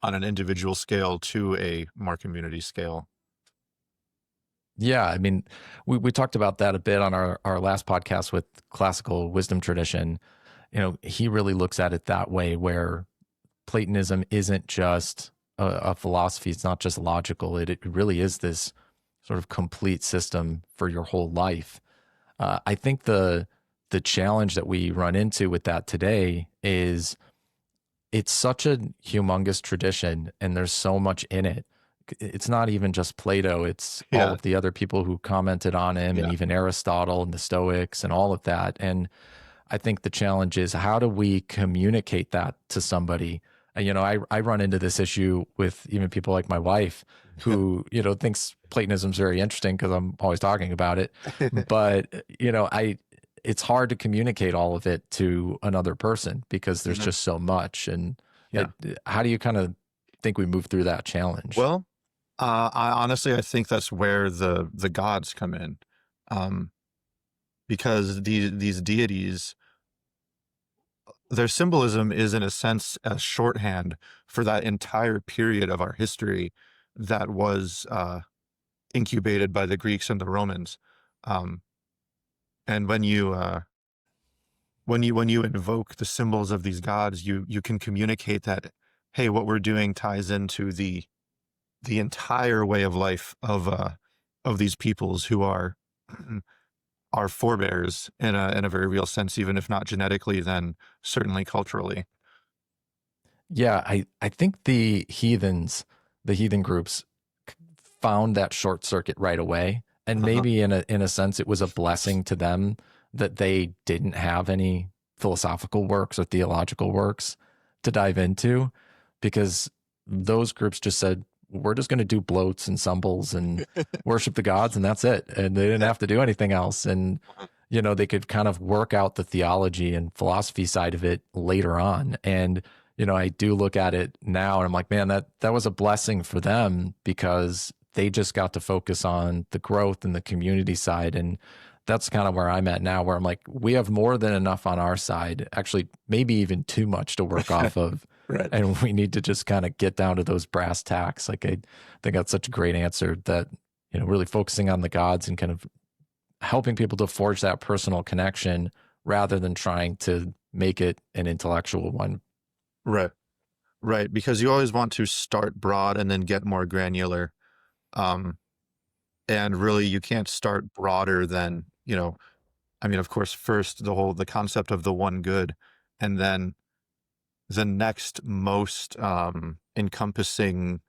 an individual scale to a more community scale. Yeah, I mean, we talked about that a bit on our last podcast with classical wisdom tradition. He really looks at it that way, where Platonism isn't just a philosophy. It's not just logical. It really is this sort of complete system for your whole life. I think the challenge that we run into with that today is it's such a humongous tradition and there's so much in it. It's not even just Plato. It's all of the other people who commented on him and even Aristotle and the Stoics and all of that. And I think the challenge is, how do we communicate that to somebody? I run into this issue with even people like my wife who, thinks Platonism is very interesting because I'm always talking about it. But, it's hard to communicate all of it to another person because there's just so much. And how do you kind of think we move through that challenge? Well, I think that's where the gods come in, um, because these deities, their symbolism is in a sense a shorthand for that entire period of our history that was incubated by the Greeks and the Romans. Um, and when you invoke the symbols of these gods, you can communicate that, hey, what we're doing ties into the entire way of life of these peoples who are our forebears in a very real sense, even if not genetically, then certainly culturally. Yeah, I think the heathen groups found that short circuit right away. And Uh-huh. maybe in a sense it was a blessing to them that they didn't have any philosophical works or theological works to dive into, because those groups just said, we're just going to do bloats and symbols and worship the gods, and that's it. And they didn't Yeah. have to do anything else. And Uh-huh. they could kind of work out the theology and philosophy side of it later on. And I do look at it now and I'm like, man, that was a blessing for them, because they just got to focus on the growth and the community side. And that's kind of where I'm at now, where I'm like, we have more than enough on our side, actually, maybe even too much to work off of. Right. And we need to just kind of get down to those brass tacks. Like, I think that's such a great answer, that, really focusing on the gods and kind of helping people to forge that personal connection rather than trying to make it an intellectual one. Right. Right. Because you always want to start broad and then get more granular. Um, and really you can't start broader than, I mean, of course, first the concept of the one good, and then the next most encompassing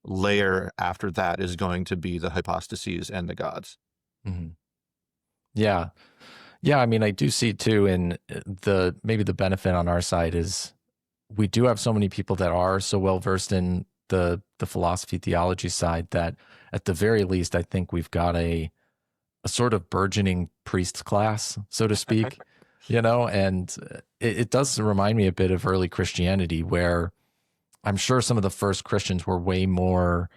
layer after that is going to be the hypostases and the gods. Mm-hmm. Yeah. Yeah. I mean, I do see too, and maybe the benefit on our side is we do have so many people that are so well versed in the philosophy theology side, that at the very least, I think we've got a sort of burgeoning priest class, so to speak, and it does remind me a bit of early Christianity, where I'm sure some of the first Christians were way more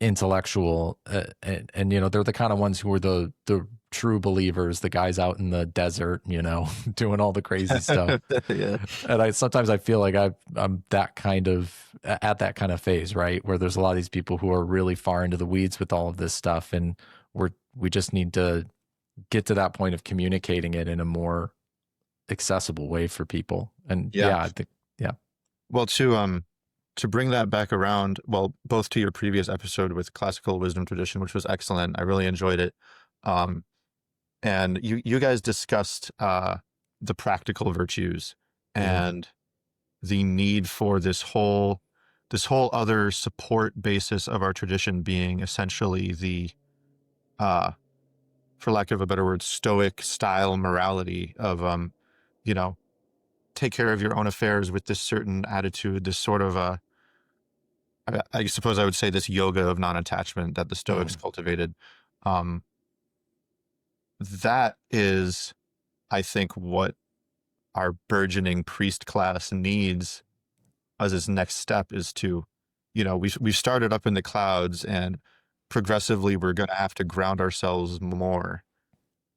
intellectual, and they're the kind of ones who were the true believers, the guys out in the desert, doing all the crazy stuff. Yeah. And sometimes I feel like I'm that kind of at that kind of phase, right, where there's a lot of these people who are really far into the weeds with all of this stuff, and we just need to get to that point of communicating it in a more accessible way for people. And Yeah. yeah, I think, yeah. Well, to bring that back around, well, both to your previous episode with classical wisdom tradition, which was excellent. I really enjoyed it. Um, and you guys discussed the practical virtues Mhm. and the need for this whole other support basis of our tradition being essentially the uh for lack of a better word, stoic style morality of you know take care of your own affairs with this certain attitude, this sort of I suppose I would say this yoga of non-attachment that the Stoics Mhm. cultivated. Um, that is, I think, what our burgeoning priest class needs as its next step is to, we've started up in the clouds, and progressively we're going to have to ground ourselves more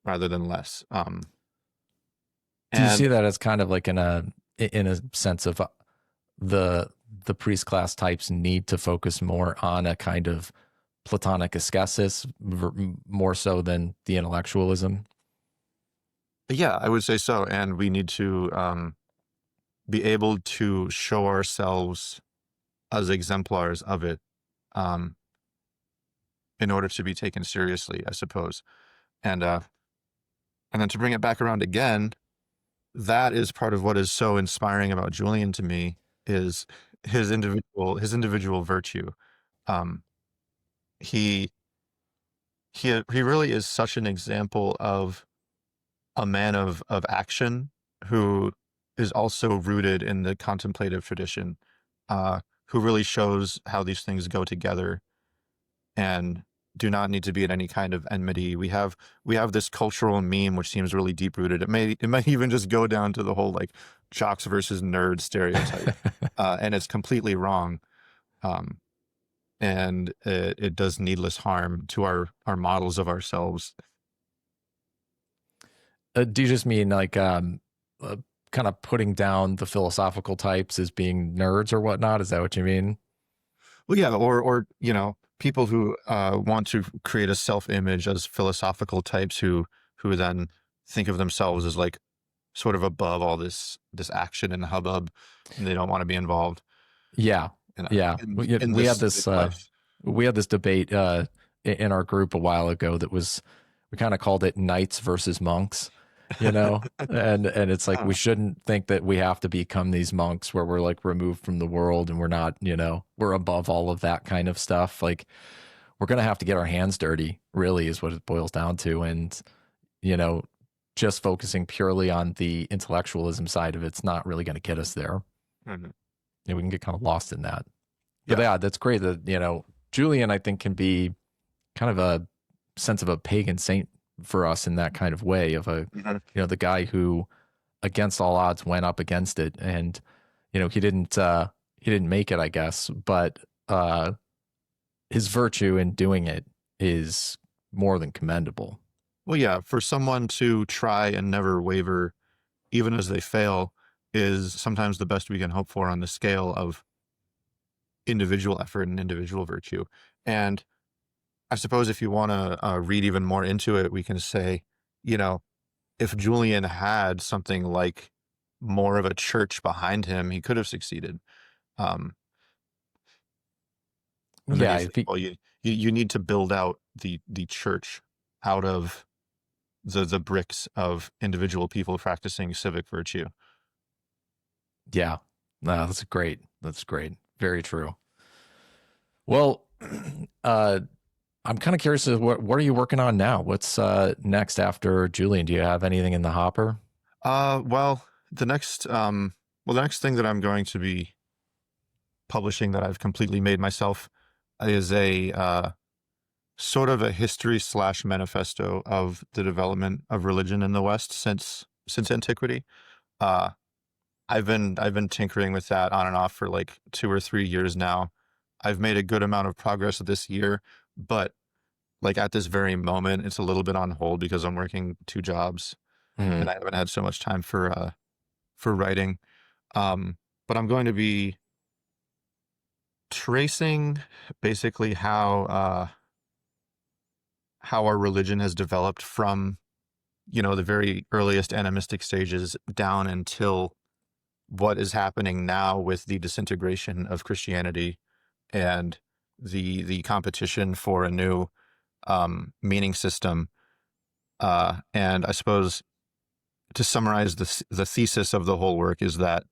rather than less. Do you see And that as kind of like in a sense of the the priest class types need to focus more on a kind of Platonic ascesis, more so than the intellectualism? yeah, I would say so. And we need to be able to show ourselves as exemplars of it. Um, in order to be taken seriously, I suppose. And then to bring it back around again, that is part of what is so inspiring about Julian to me is his individual virtue. Um, he he really is such an example of a man of action who is also rooted in the contemplative tradition, who really shows how these things go together and do not need to be in any kind of enmity. We have this cultural meme which seems really deep rooted. It might even just go down to the whole like jocks versus nerds stereotype, and it's completely wrong. Um, and it does needless harm to our models of ourselves. Do you just mean like kind of putting down the philosophical types as being nerds or whatnot? Is that what you mean? Well, yeah, or people who want to create a self-image as philosophical types who then think of themselves as like sort of above all this action and hubbub, and they don't want to be involved Yeah, in yeah. in We this had civic this life. debate in our group a while ago that was we kind of called it knights versus monks, you know, and it's like we Huh. shouldn't think that we have to become these monks where we're like removed from the world and we're not, you know, we're above all of that kind of stuff. Like we're gonna have to get our hands dirty, really, is what it boils down to, and you know, just focusing purely on the intellectualism side of it's not really going to get us there. Mhm. Yeah, we can get kind of lost in that. But Yeah. yeah, that's great that, you know, Julian, I think, can be kind of a sense of a pagan saint for us in that kind of way of a, Mhm. you know, the guy who against all odds went up against it. And, you know, he didn't make it, I guess, but his virtue in doing it is more than commendable. Well, yeah, for someone to try and never waver, even as they fail, is sometimes the best we can hope for on the scale of individual effort and individual virtue. And I suppose if you want to read even more into it, we can say, you know, if Julian had something like more of a church behind him, he could have succeeded. Um, and then Yeah, you if think, he, well, you need to build out the church out of the bricks of individual people practicing civic virtue. yeah, no, that's great. That's great. Very true. Well, uh, I'm kind of curious as what are you working on now? What's next after Julian? Do you have anything in the hopper? Well, the next thing that I'm going to be publishing that I've completely made myself is a sort of a history slash manifesto of the development of religion in the West since antiquity. Uh, I've been tinkering with that on and off for like 2 or 3 years now. I've made a good amount of progress this year, but like at this very moment, it's a little bit on hold because I'm working two jobs Hmm. and I haven't had so much time for writing. Um, but I'm going to be tracing basically how our religion has developed from, you know, the very earliest animistic stages down until what is happening now with the disintegration of Christianity and the competition for a new meaning system. And I suppose to summarize the thesis of the whole work is that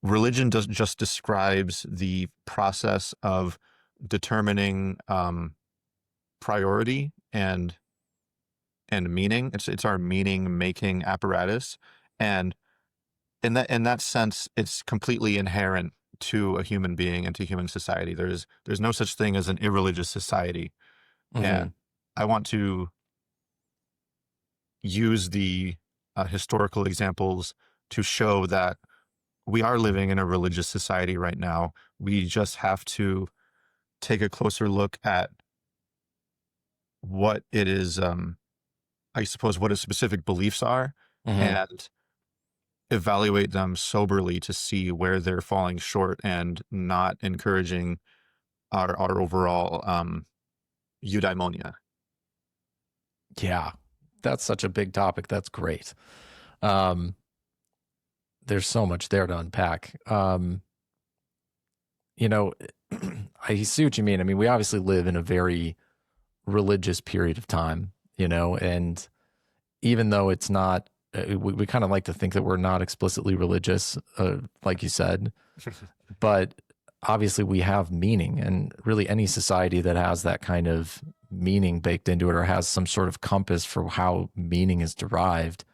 religion does just describes the process of determining priority and meaning. It's our meaning making apparatus, and in that sense, it's completely inherent to a human being and to human society. There's no such thing as an irreligious society, and Hmm. I want to use the historical examples to show that we are living in a religious society right now. We just have to take a closer look at what it is, I suppose, what its specific beliefs are, Hmm. and evaluate them soberly to see where they're falling short and not encouraging our overall eudaimonia. Yeah, that's such a big topic. That's great. Um, there's so much there to unpack. You know, I see what you mean. I mean, we obviously live in a very religious period of time, you know, and even though it's not, we kind of like to think that we're not explicitly religious, like you said, but obviously we have meaning, and really any society that has that kind of meaning baked into it or has some sort of compass for how meaning is derived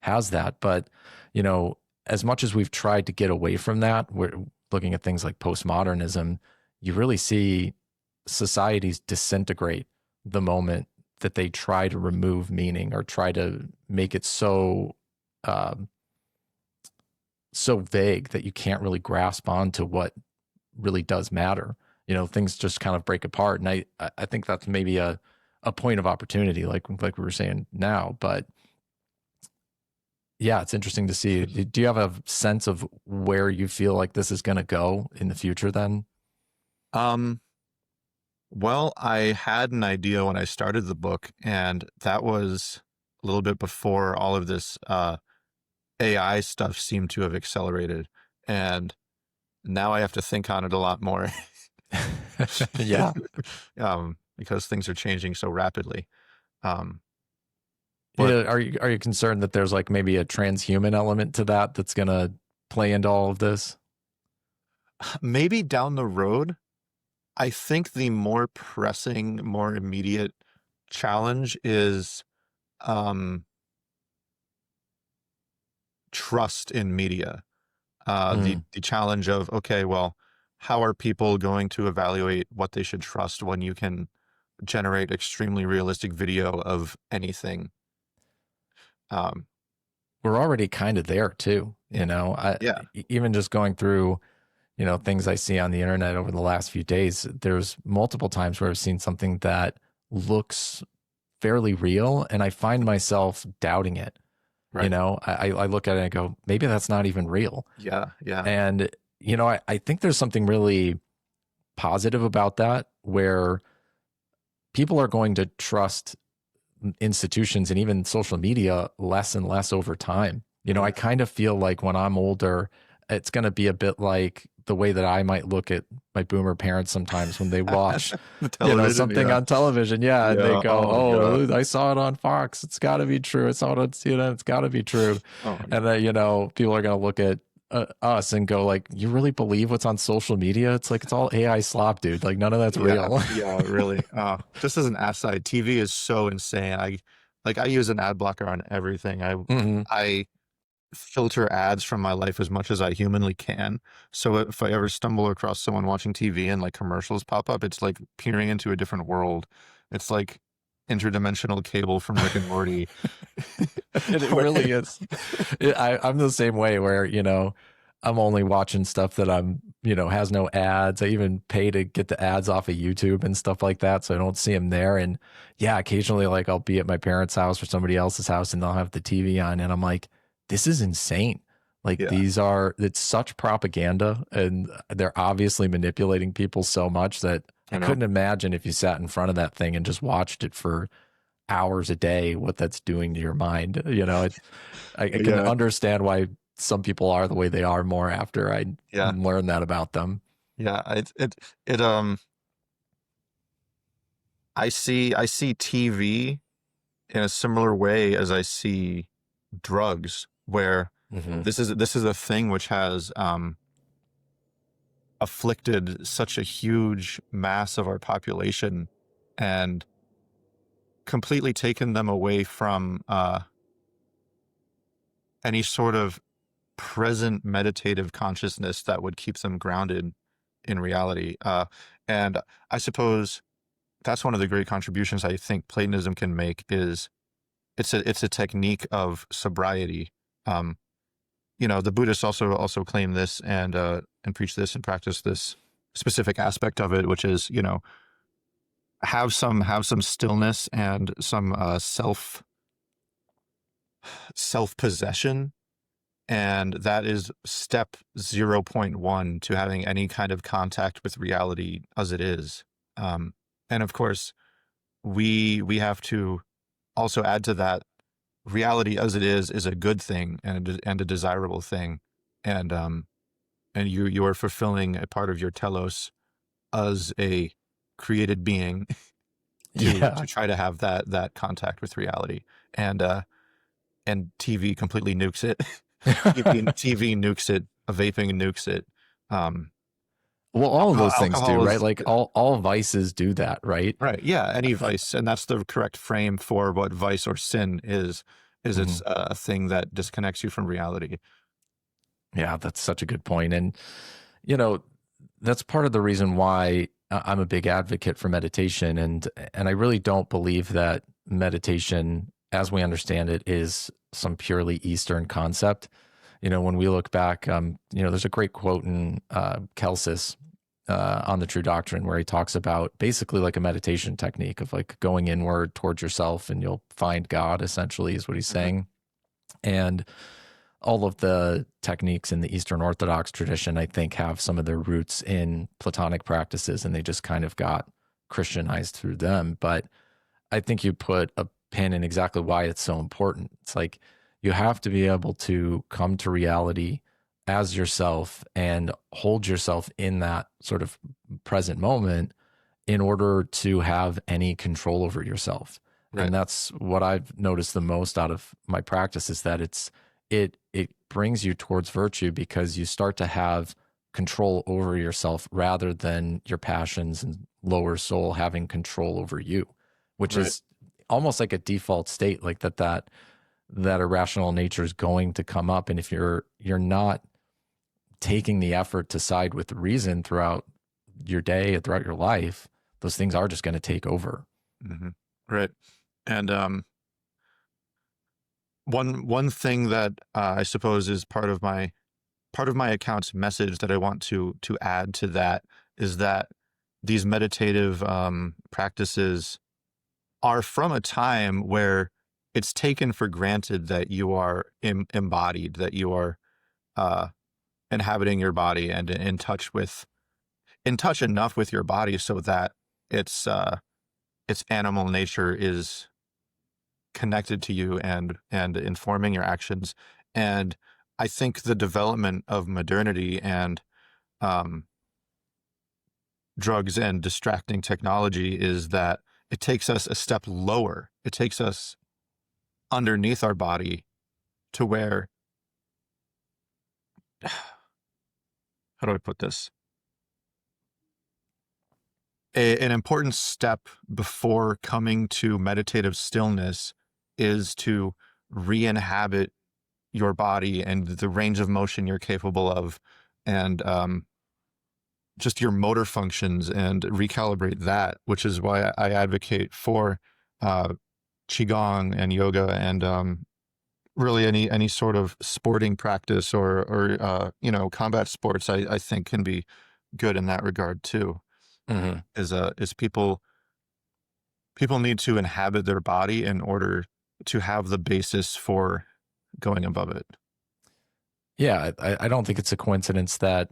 has that. But, you know, as much as we've tried to get away from that, we're looking at things like postmodernism, you really see societies disintegrate the moment that they try to remove meaning or try to make it um, so vague that you can't really grasp onto what really does matter. things just kind of break apart. And I think that's maybe a point of opportunity, like we were saying now. But yeah, it's interesting to see. Do you have a sense of where you feel like this is going to go in the future then? Um, well, I had an idea when I started the book, and that was a little bit before all of this AI stuff seemed to have accelerated. And now I have to think on it a lot more. Yeah. Because things are changing so rapidly. Um, Yeah. but Are you concerned that there's like maybe a transhuman element to that that's going to play into all of this? maybe down the road, I think the more pressing, more immediate challenge is um, trust in media. Mm. The challenge of, okay, well, how are people going to evaluate what they should trust when you can generate extremely realistic video of anything? Um, We're already kind of there too. yeah, Even just going through, things I see on the internet over the last few days, there's multiple times where I've seen something that looks fairly real and I find myself doubting it. right. I look at it and go, maybe that's not even real. Yeah, yeah, And, I think there's something really positive about that where people are going to trust institutions and even social media less and less over time. I yeah. kind of feel like when I'm older, it's going to be a bit like the way that I might look at my boomer parents sometimes when they watch, The television, something yeah. on television. Yeah. And they Yeah, go, oh my God. oh, I saw it on Fox. It's got to be true. I saw it on CNN. It's got to be true. Oh my God. And then, people are going to look at us and go like, you really believe what's on social media? It's like, it's all AI slop, dude. Like none of that's Yeah, real. yeah, really. Just as an aside, TV is so insane. I use an ad blocker on everything. Hmm. I filter ads from my life as much as I humanly can. So if I ever stumble across someone watching TV and like commercials pop up, it's like peering into a different world. It's like interdimensional cable from Rick and Morty. It really is. I'm the same way where, I'm only watching stuff that has no ads. I even pay to get the ads off of YouTube and stuff like that. So I don't see them there. And yeah, occasionally like I'll be at my parents' house or somebody else's house and they'll have the TV on and I'm like, this is insane. Like Yeah, it's such propaganda and they're obviously manipulating people so much that I I know. couldn't imagine if you sat in front of that thing and just watched it for hours a day, what that's doing to your mind. I can Yeah, understand why some people are the way they are more after I yeah, learned that about them. yeah. It I see TV in a similar way as I see drugs, where Hmm. this is a thing which has afflicted such a huge mass of our population and completely taken them away from any sort of present meditative consciousness that would keep them grounded in reality. And I suppose that's one of the great contributions I think Platonism can make is it's a technique of sobriety. Um, the Buddhists also claim this and preach this and practice this specific aspect of it, which is have some stillness and some self possession, and that is step 0.1 to having any kind of contact with reality as it is. Um, and of course, we have to also add to that reality as it is a good thing and a desirable thing, and you are fulfilling a part of your telos as a created being to Yeah. try to have that contact with reality, and TV completely nukes it. TV nukes it. Vaping nukes it. Um, Well, all of those things do, alcohol right? is Like all vices do that, right? right. Yeah, any vice, and that's the correct frame for what vice or sin is. Is Mhm. it's a thing that disconnects you from reality. Yeah, that's such a good point. And, you know, that's part of the reason why I'm a big advocate for meditation. And I really don't believe that meditation, as we understand it, is some purely Eastern concept. When we look back, there's a great quote in Celsus on the True Doctrine, where he talks about basically like a meditation technique of like going inward towards yourself and you'll find God, essentially, is what he's saying. And all of the techniques in the Eastern Orthodox tradition, I think, have some of their roots in Platonic practices, and they just kind of got Christianized through them. But I think you put a pin in exactly why it's so important. It's like you have to be able to come to reality as yourself and hold yourself in that sort of present moment in order to have any control over yourself. Right. And that's what I've noticed the most out of my practice, is that it brings you towards virtue because you start to have control over yourself rather than your passions and lower soul having control over you, which is almost like a default state, like that irrational nature is going to come up. And if you're not taking the effort to side with reason throughout your day and throughout your life, those things are just going to take over. Right. And one thing that I suppose is part of my account's message that I want to add to that is that these meditative practices are from a time where it's taken for granted that you are embodied, that you are inhabiting your body and in touch enough with your body so that its animal nature is connected to you and informing your actions. And I think the development of modernity and drugs and distracting technology is that it takes us a step lower. It takes us underneath our body to where, how do I put this? An important step before coming to meditative stillness is to re-inhabit your body and the range of motion you're capable of, and just your motor functions, and recalibrate that, which is why I advocate for Qigong and yoga and really any sort of sporting practice or combat sports. I think can be good in that regard too. Is people need to inhabit their body in order to have the basis for going above it. Yeah, I don't think it's a coincidence that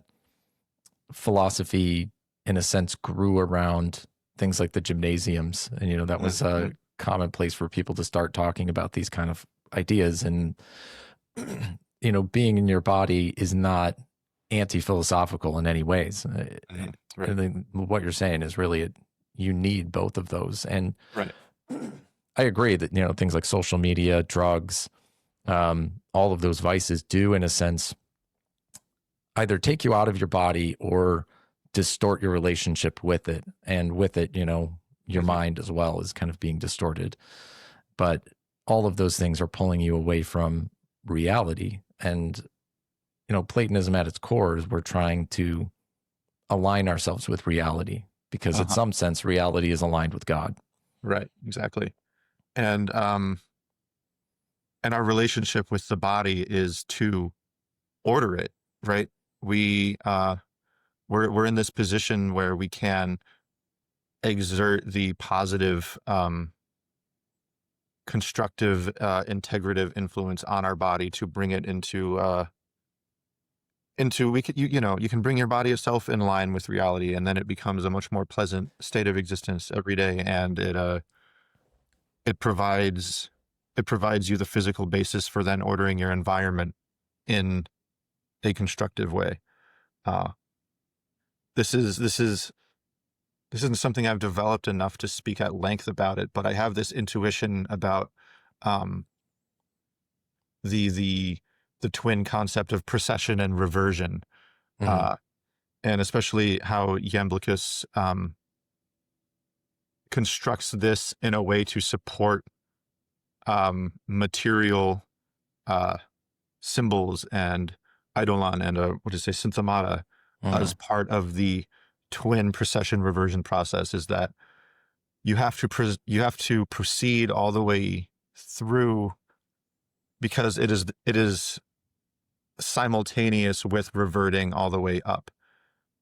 philosophy, in a sense, grew around things like the gymnasiums, and that was a common place for people to start talking about these kind of ideas. And being in your body is not anti-philosophical in any ways. I think what you're saying is really you need both of those. And I agree that things like social media, drugs, all of those vices do, in a sense, either take you out of your body or distort your relationship with it. And with it, your mind as well is kind of being distorted. But all of those things are pulling you away from reality. And, Platonism at its core is we're trying to align ourselves with reality because in some sense, reality is aligned with God. Right. Exactly. And our relationship with the body is to order it, right? We're in this position where we can exert the positive, constructive, integrative influence on our body to bring it into you can bring your body itself in line with reality, and then it becomes a much more pleasant state of existence every day, and it provides you the physical basis for then ordering your environment in a constructive way. This isn't something I've developed enough to speak at length about it, but I have this intuition about the twin concept of precession and reversion, and especially how Iamblichus constructs this in a way to support material symbols and eidolon and synthemata as part of the twin precession reversion process. Is that you have to proceed all the way through, because it is simultaneous with reverting all the way up.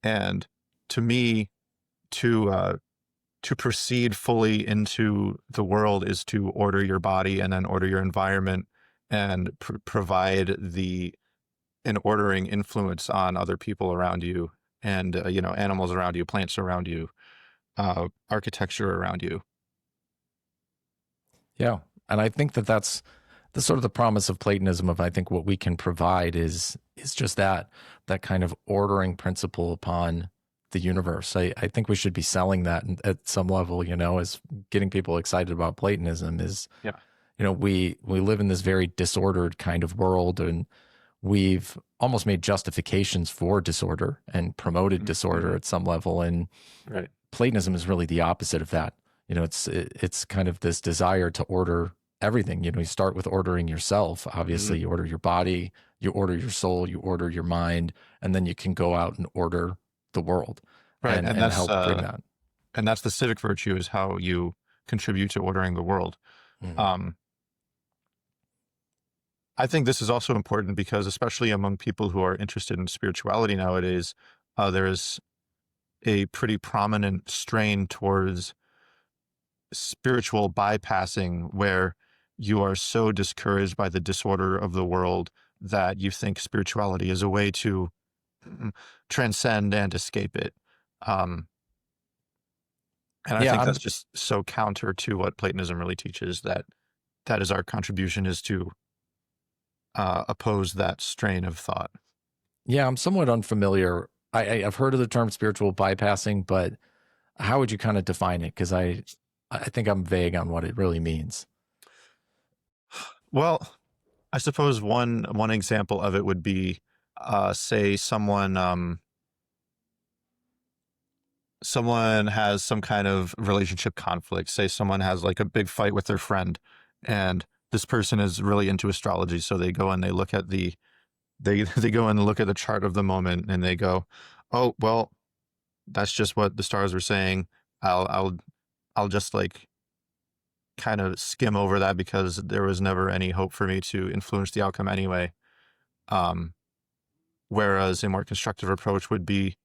And to me, to proceed fully into the world is to order your body and then order your environment and provide an ordering influence on other people around you and, animals around you, plants around you, architecture around you. Yeah. And I think that that's the sort of the promise of Platonism. Of I think what we can provide is just that kind of ordering principle upon the universe. I think we should be selling that at some level, as getting people excited about Platonism is, Yeah. We live in this very disordered kind of world, and we've almost made justifications for disorder and promoted disorder at some level. And Right. Platonism is really the opposite of that. It's kind of this desire to order everything. You start with ordering yourself. Obviously, you order your body, you order your soul, you order your mind, and then you can go out and order the world, Right. and that's help bring that. And that's the civic virtue, is how you contribute to ordering the world. I think this is also important because, especially among people who are interested in spirituality nowadays, there is a pretty prominent strain towards spiritual bypassing, where you are so discouraged by the disorder of the world that you think spirituality is a way to transcend and escape it. And I think that's just so counter to what Platonism really teaches, that is our contribution, is to oppose that strain of thought. Yeah, I'm somewhat unfamiliar. I've heard of the term spiritual bypassing, but how would you kind of define it? Because I think I'm vague on what it really means. Well, I suppose one example of it would be, say someone has some kind of relationship conflict. Say someone has like a big fight with their friend, and this person is really into astrology, so they go and they look at they go and look at the chart of the moment, and they go, "Oh, well, that's just what the stars were saying. I'll just like kind of skim over that because there was never any hope for me to influence the outcome anyway." Whereas a more constructive approach would be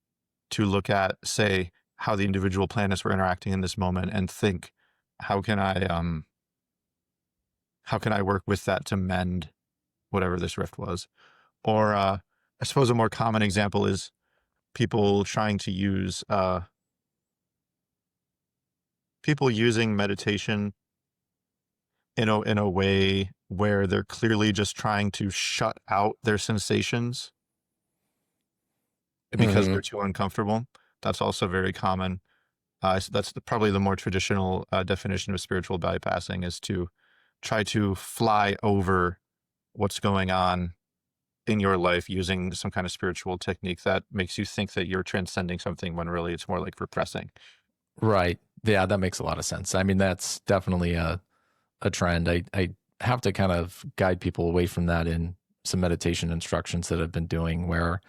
to look at, say, how the individual planets were interacting in this moment and think, how can I work with that to mend whatever this rift was? Or I suppose a more common example is people trying to use people using meditation in a way where they're clearly just trying to shut out their sensations because they're too uncomfortable. That's also very common. So that's probably the more traditional definition of spiritual bypassing, is to try to fly over what's going on in your life using some kind of spiritual technique that makes you think that you're transcending something, when really it's more like repressing. Right. Yeah, that makes a lot of sense. I mean, that's definitely a trend. I have to kind of guide people away from that in some meditation instructions that I've been doing, where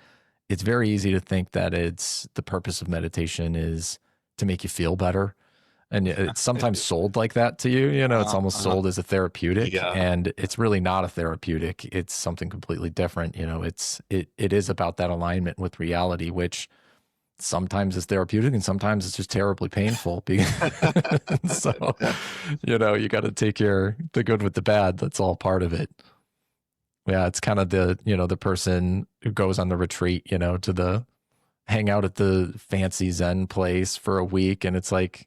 it's very easy to think that the purpose of meditation is to make you feel better. And it's sometimes sold like that to you. It's almost sold as a therapeutic, and it's really not a therapeutic. It's something completely different. It is about that alignment with reality, which sometimes is therapeutic and sometimes it's just terribly painful. So, you got to take the good with the bad. That's all part of it. Yeah, it's kind of the person who goes on the retreat, to hang out at the fancy Zen place for a week, and it's like,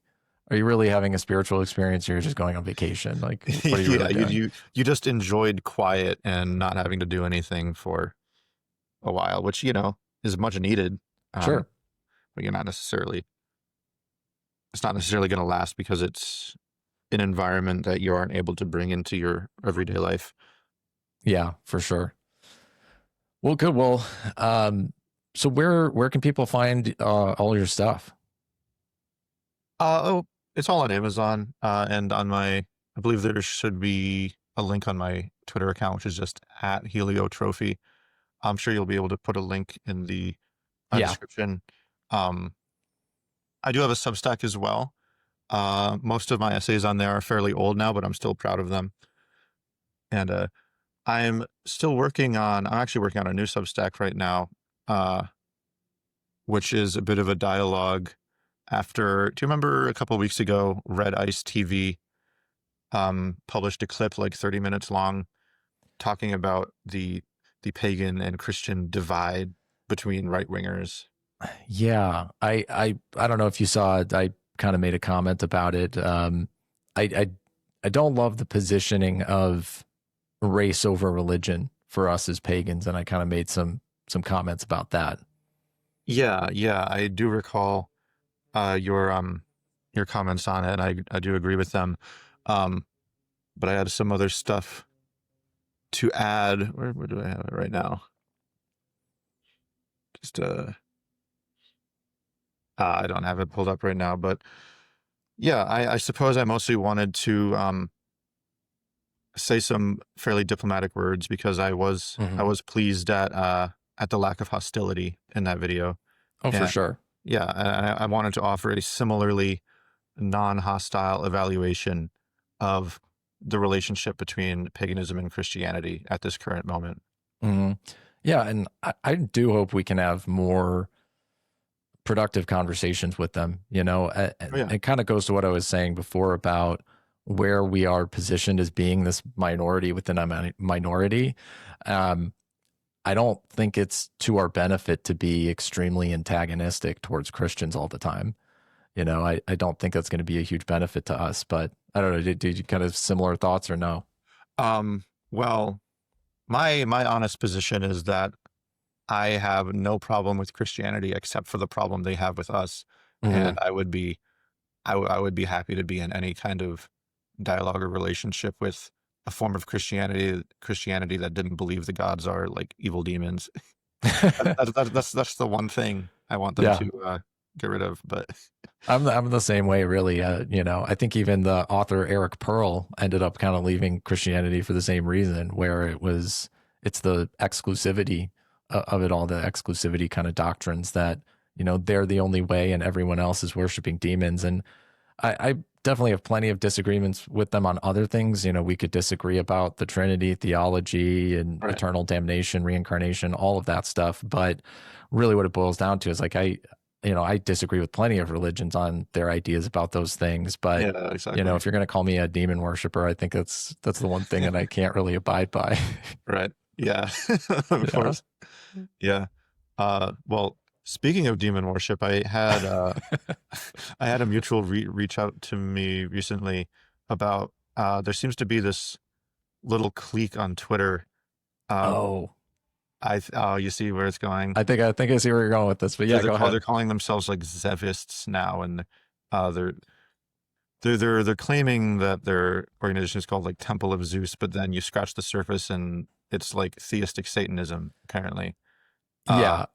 are you really having a spiritual experience, or you're just going on vacation? Like, what are you really doing? You just enjoyed quiet and not having to do anything for a while, which is much needed. Sure, but it's not necessarily going to last, because it's an environment that you aren't able to bring into your everyday life. Yeah, for sure. Well, good. Well, so where can people find all your stuff? It's all on Amazon, and on I believe there should be a link on my Twitter account, which is just at Heliotroph. I'm sure you'll be able to put a link in the description. I do have a Substack as well. Most of my essays on there are fairly old now, but I'm still proud of them. And I'm actually working on a new Substack right now, which is a bit of a dialogue after. Do you remember a couple of weeks ago, Red Ice TV published a clip like 30 minutes long talking about the pagan and Christian divide between right wingers? Yeah, I don't know if you saw it. I kind of made a comment about it. I, I I don't love the positioning of race over religion for us as pagans, and I kind of made some comments about that. Yeah, yeah, I do recall your comments on it, and I do agree with them. Um, but I had some other stuff to add. Where do I have it right now? Just I don't have it pulled up right now, but yeah, I suppose I mostly wanted to say some fairly diplomatic words because I Hmm. was pleased at the lack of hostility in that video. Oh, for And sure. yeah, I wanted to offer a similarly non-hostile evaluation of the relationship between paganism and Christianity at this current moment. Hmm. Yeah, and I do hope we can have more productive conversations with them. Oh yeah, It kind of goes to what I was saying before about where we are positioned as being this minority within a minority. Um, I don't think it's to our benefit to be extremely antagonistic towards Christians all the time. I don't think that's going to be a huge benefit to us, but I don't know. Did you kind of similar thoughts or no? well, my honest position is that I have no problem with Christianity except for the problem they have with us, Hmm. and I would be happy to be in any kind of dialogue or relationship with a form of Christianity that didn't believe the gods are like evil demons. That's the one thing I want them Yeah, to get rid of. But I'm the same way, really. I think even the author Eric Pearl ended up kind of leaving Christianity for the same reason, where it's the exclusivity of it all, the exclusivity kind of doctrines that they're the only way, and everyone else is worshiping demons. And I definitely have plenty of disagreements with them on other things. We could disagree about the Trinity, theology, and right, eternal damnation, reincarnation, all of that stuff. But really, what it boils down to is like I disagree with plenty of religions on their ideas about those things. But yeah, exactly, if you're going to call me a demon worshiper, I think that's the one thing that I can't really abide by. right, yeah, of Yeah. course, yeah. Well, speaking of demon worship, I had I had a mutual reach out to me recently about there seems to be this little clique on Twitter. Uh, Oh, oh, you see where it's going. I think I see where you're going with this. But yeah, go They're ahead. calling themselves like Zevists now, and uh, they're they're claiming that their organization is called like Temple of Zeus, but then you scratch the surface and it's like theistic Satanism apparently. Uh, Yeah,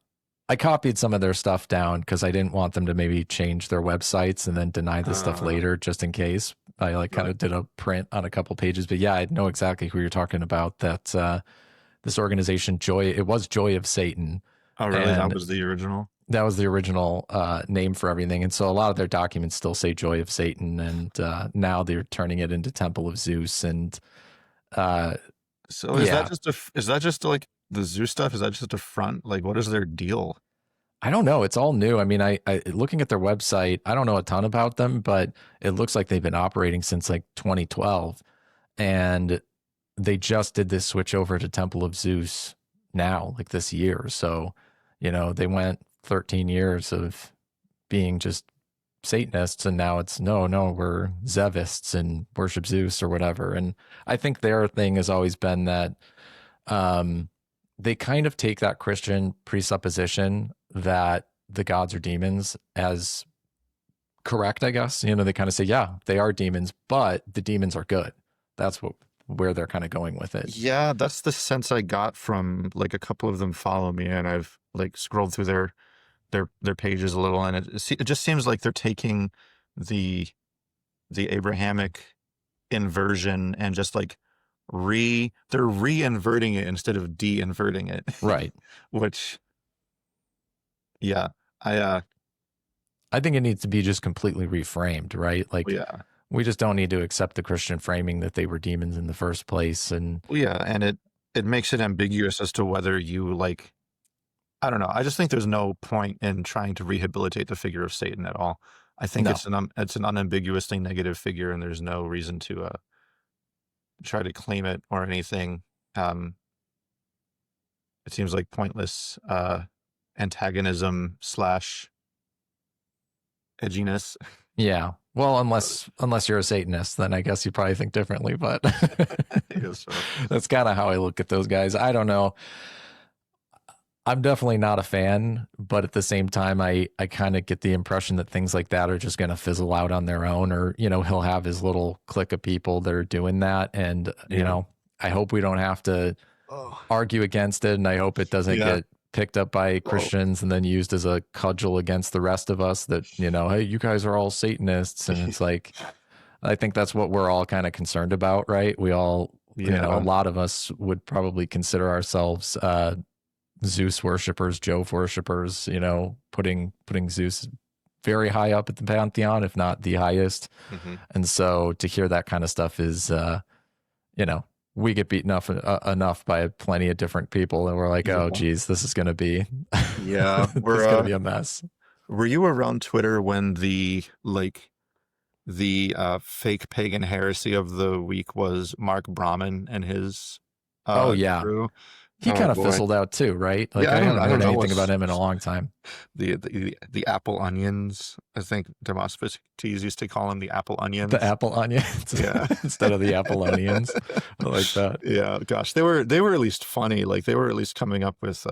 I copied some of their stuff down because I didn't want them to maybe change their websites and then deny this stuff uh, later, just in case. I like kind right. of did a print on a couple pages, but yeah, I know exactly who you're talking about. That this organization, Joy, it was Joy of Satan, Oh, really? That and was the original? that was the original name for everything. And so a lot of their documents still say Joy of Satan, and now they're turning it into Temple of Zeus. And uh, So yeah, is that just like the Zeus stuff? Is that just a front? Like, what is their deal? I don't know. It's all new. I mean, I looking at their website, I don't know a ton about them, but it looks like they've been operating since like 2012, and they just did this switch over to Temple of Zeus now, like this year. So, they went 13 years of being just Satanists, and now it's no, no, we're Zevists and worship Zeus or whatever. And I think their thing has always been that um, they kind of take that Christian presupposition that the gods are demons as correct, I guess. They kind of say, yeah, they are demons, but the demons are good. That's where they're kind of going with it. Yeah, that's the sense I got from like a couple of them follow me, and I've like scrolled through their pages a little, and it just seems like they're taking the the Abrahamic inversion and just like they're re-inverting it instead of de-inverting it. Right. Which yeah, I I think it needs to be just completely reframed, right? well, Like yeah. we just don't need to accept the Christian framing that they were demons in the first place. And Well, yeah, and it makes it ambiguous as to whether you like I don't know. I just think there's no point in trying to rehabilitate the figure of Satan at all. I think No. it's an unambiguously negative figure, and there's no reason to try to claim it or anything. Um, it seems like pointless antagonism slash edginess. Yeah. Well, unless you're a Satanist, then I guess you probably think differently, but I guess so. that's kind of how I look at those guys. I don't know. I'm definitely not a fan, but at the same time, I kind of get the impression that things like that are just going to fizzle out on their own, or, he'll have his little clique of people that are doing that. And, Yeah. I hope we don't have to Oh. argue against it. And I hope it doesn't Yeah. get picked up by Oh. Christians and then used as a cudgel against the rest of us that, hey, you guys are all Satanists. And it's like, I think that's what we're all kind of concerned about, right? We all, a lot of us would probably consider ourselves, Zeus worshippers, Jove worshippers, putting Zeus very high up at the pantheon, if not the highest. Mhm. And so to hear that kind of stuff is, we get beaten up enough by plenty of different people, and we're like, oh, geez, this is going to be, Yeah, it's going to be a mess. Were you around Twitter when the fake pagan heresy of the week was Mark Brahman and his Oh yeah, crew? he Oh, kind of boy. fizzled out too, right? Like, Yeah, I haven't I heard don't know anything about what's him in a long time. the apple onions. I think Demosthenes used to call him the apple onions. The apple onions, Yeah. instead of the apple onions. I like that. Yeah, gosh, they were at least funny. Like, they were at least coming up with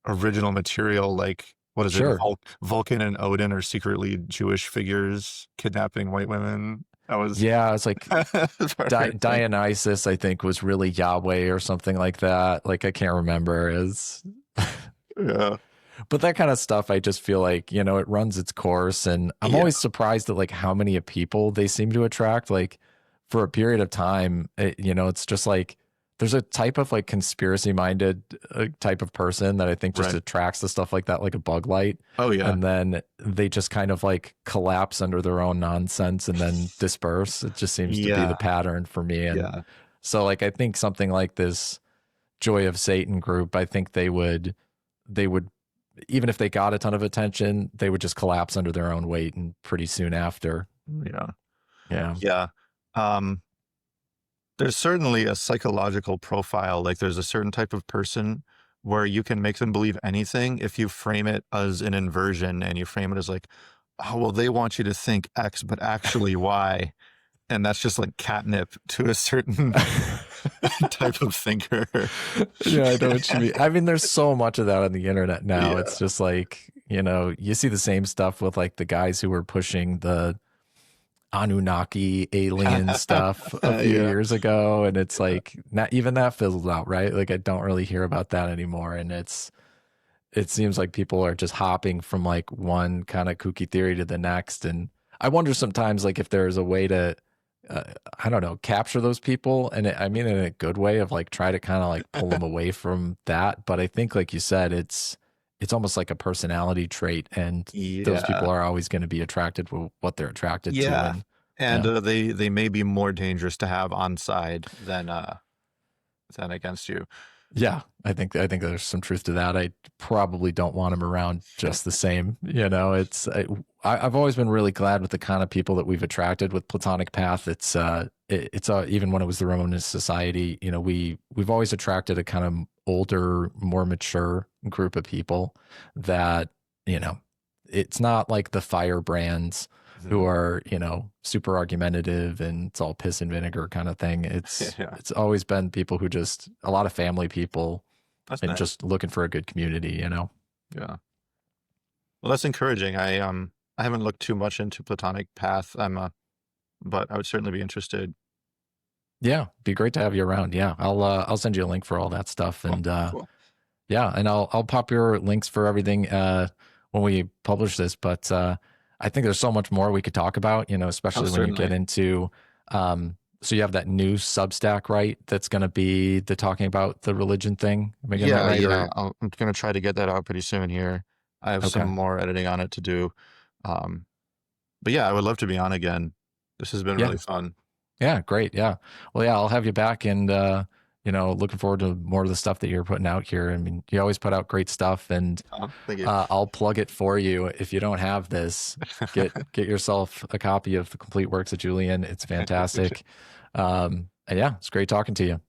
original material. Like, what is Sure. it? Vulcan and Odin are secretly Jewish figures kidnapping white women. That was Yeah, it's like Dionysus, I think, was really Yahweh or something like that. Like, I can't remember. Yeah. But that kind of stuff, I just feel like, it runs its course. And I'm always surprised at like how many people they seem to attract. Like, for a period of time, it's just like there's a type of like conspiracy minded type of person that I think just attracts to stuff like that, like a bug light. Oh yeah. And then they just kind of like collapse under their own nonsense and then disperse. It just seems to be the pattern for me. And so like, I think something like this Joy of Satan group, I think they would, even if they got a ton of attention, they would just collapse under their own weight and pretty soon after. Yeah. There's certainly a psychological profile. Like, there's a certain type of person where you can make them believe anything if you frame it as an inversion and you frame it as like, oh, well, they want you to think X, but actually Y. And that's just like catnip to a certain type of thinker. Yeah, I know what you mean. I mean, there's so much of that on the internet now. It's just like, you see the same stuff with like the guys who were pushing the Anunnaki alien stuff a few years ago, and it's like not even that fizzled out, right? Like, I don't really hear about that anymore, and it seems like people are just hopping from like one kind of kooky theory to the next. And I wonder sometimes like if there's a way to I don't know, capture those people, and I mean in a good way of like try to kind of like pull them away from that. But I think, like you said, it's almost like a personality trait, and those people are always going to be attracted to what they're attracted to. And they may be more dangerous to have on side than against you. Yeah, I think there's some truth to that. I probably don't want them around just the same. I've always been really glad with the kind of people that we've attracted with Platonic Path. It's even when it was the Romanist Society, we've always attracted a kind of older, more mature group of people that, it's not like the firebrands who are, super argumentative and it's all piss and vinegar kind of thing. It's always been people who just, a lot of family people and just looking for a good community, Yeah. Well, that's encouraging. I haven't looked too much into Platonic Path. But I would certainly be interested. Yeah, be great to have you around. Yeah, I'll send you a link for all that stuff, and Cool. yeah, and I'll pop your links for everything when we publish this. But I think there's so much more we could talk about, especially when you get into. So you have that new Substack, right? That's going to be talking about the religion thing. Am I getting that right? I'm going to try to get that out pretty soon here. I have some more editing on it to do. But yeah, I would love to be on again. This has been really fun. Yeah, great. Yeah. Well, yeah, I'll have you back, and looking forward to more of the stuff that you're putting out here. I mean, you always put out great stuff, and Thank you. I'll plug it for you. If you don't have this, get yourself a copy of the complete works of Julian. It's fantastic. And yeah, it's great talking to you.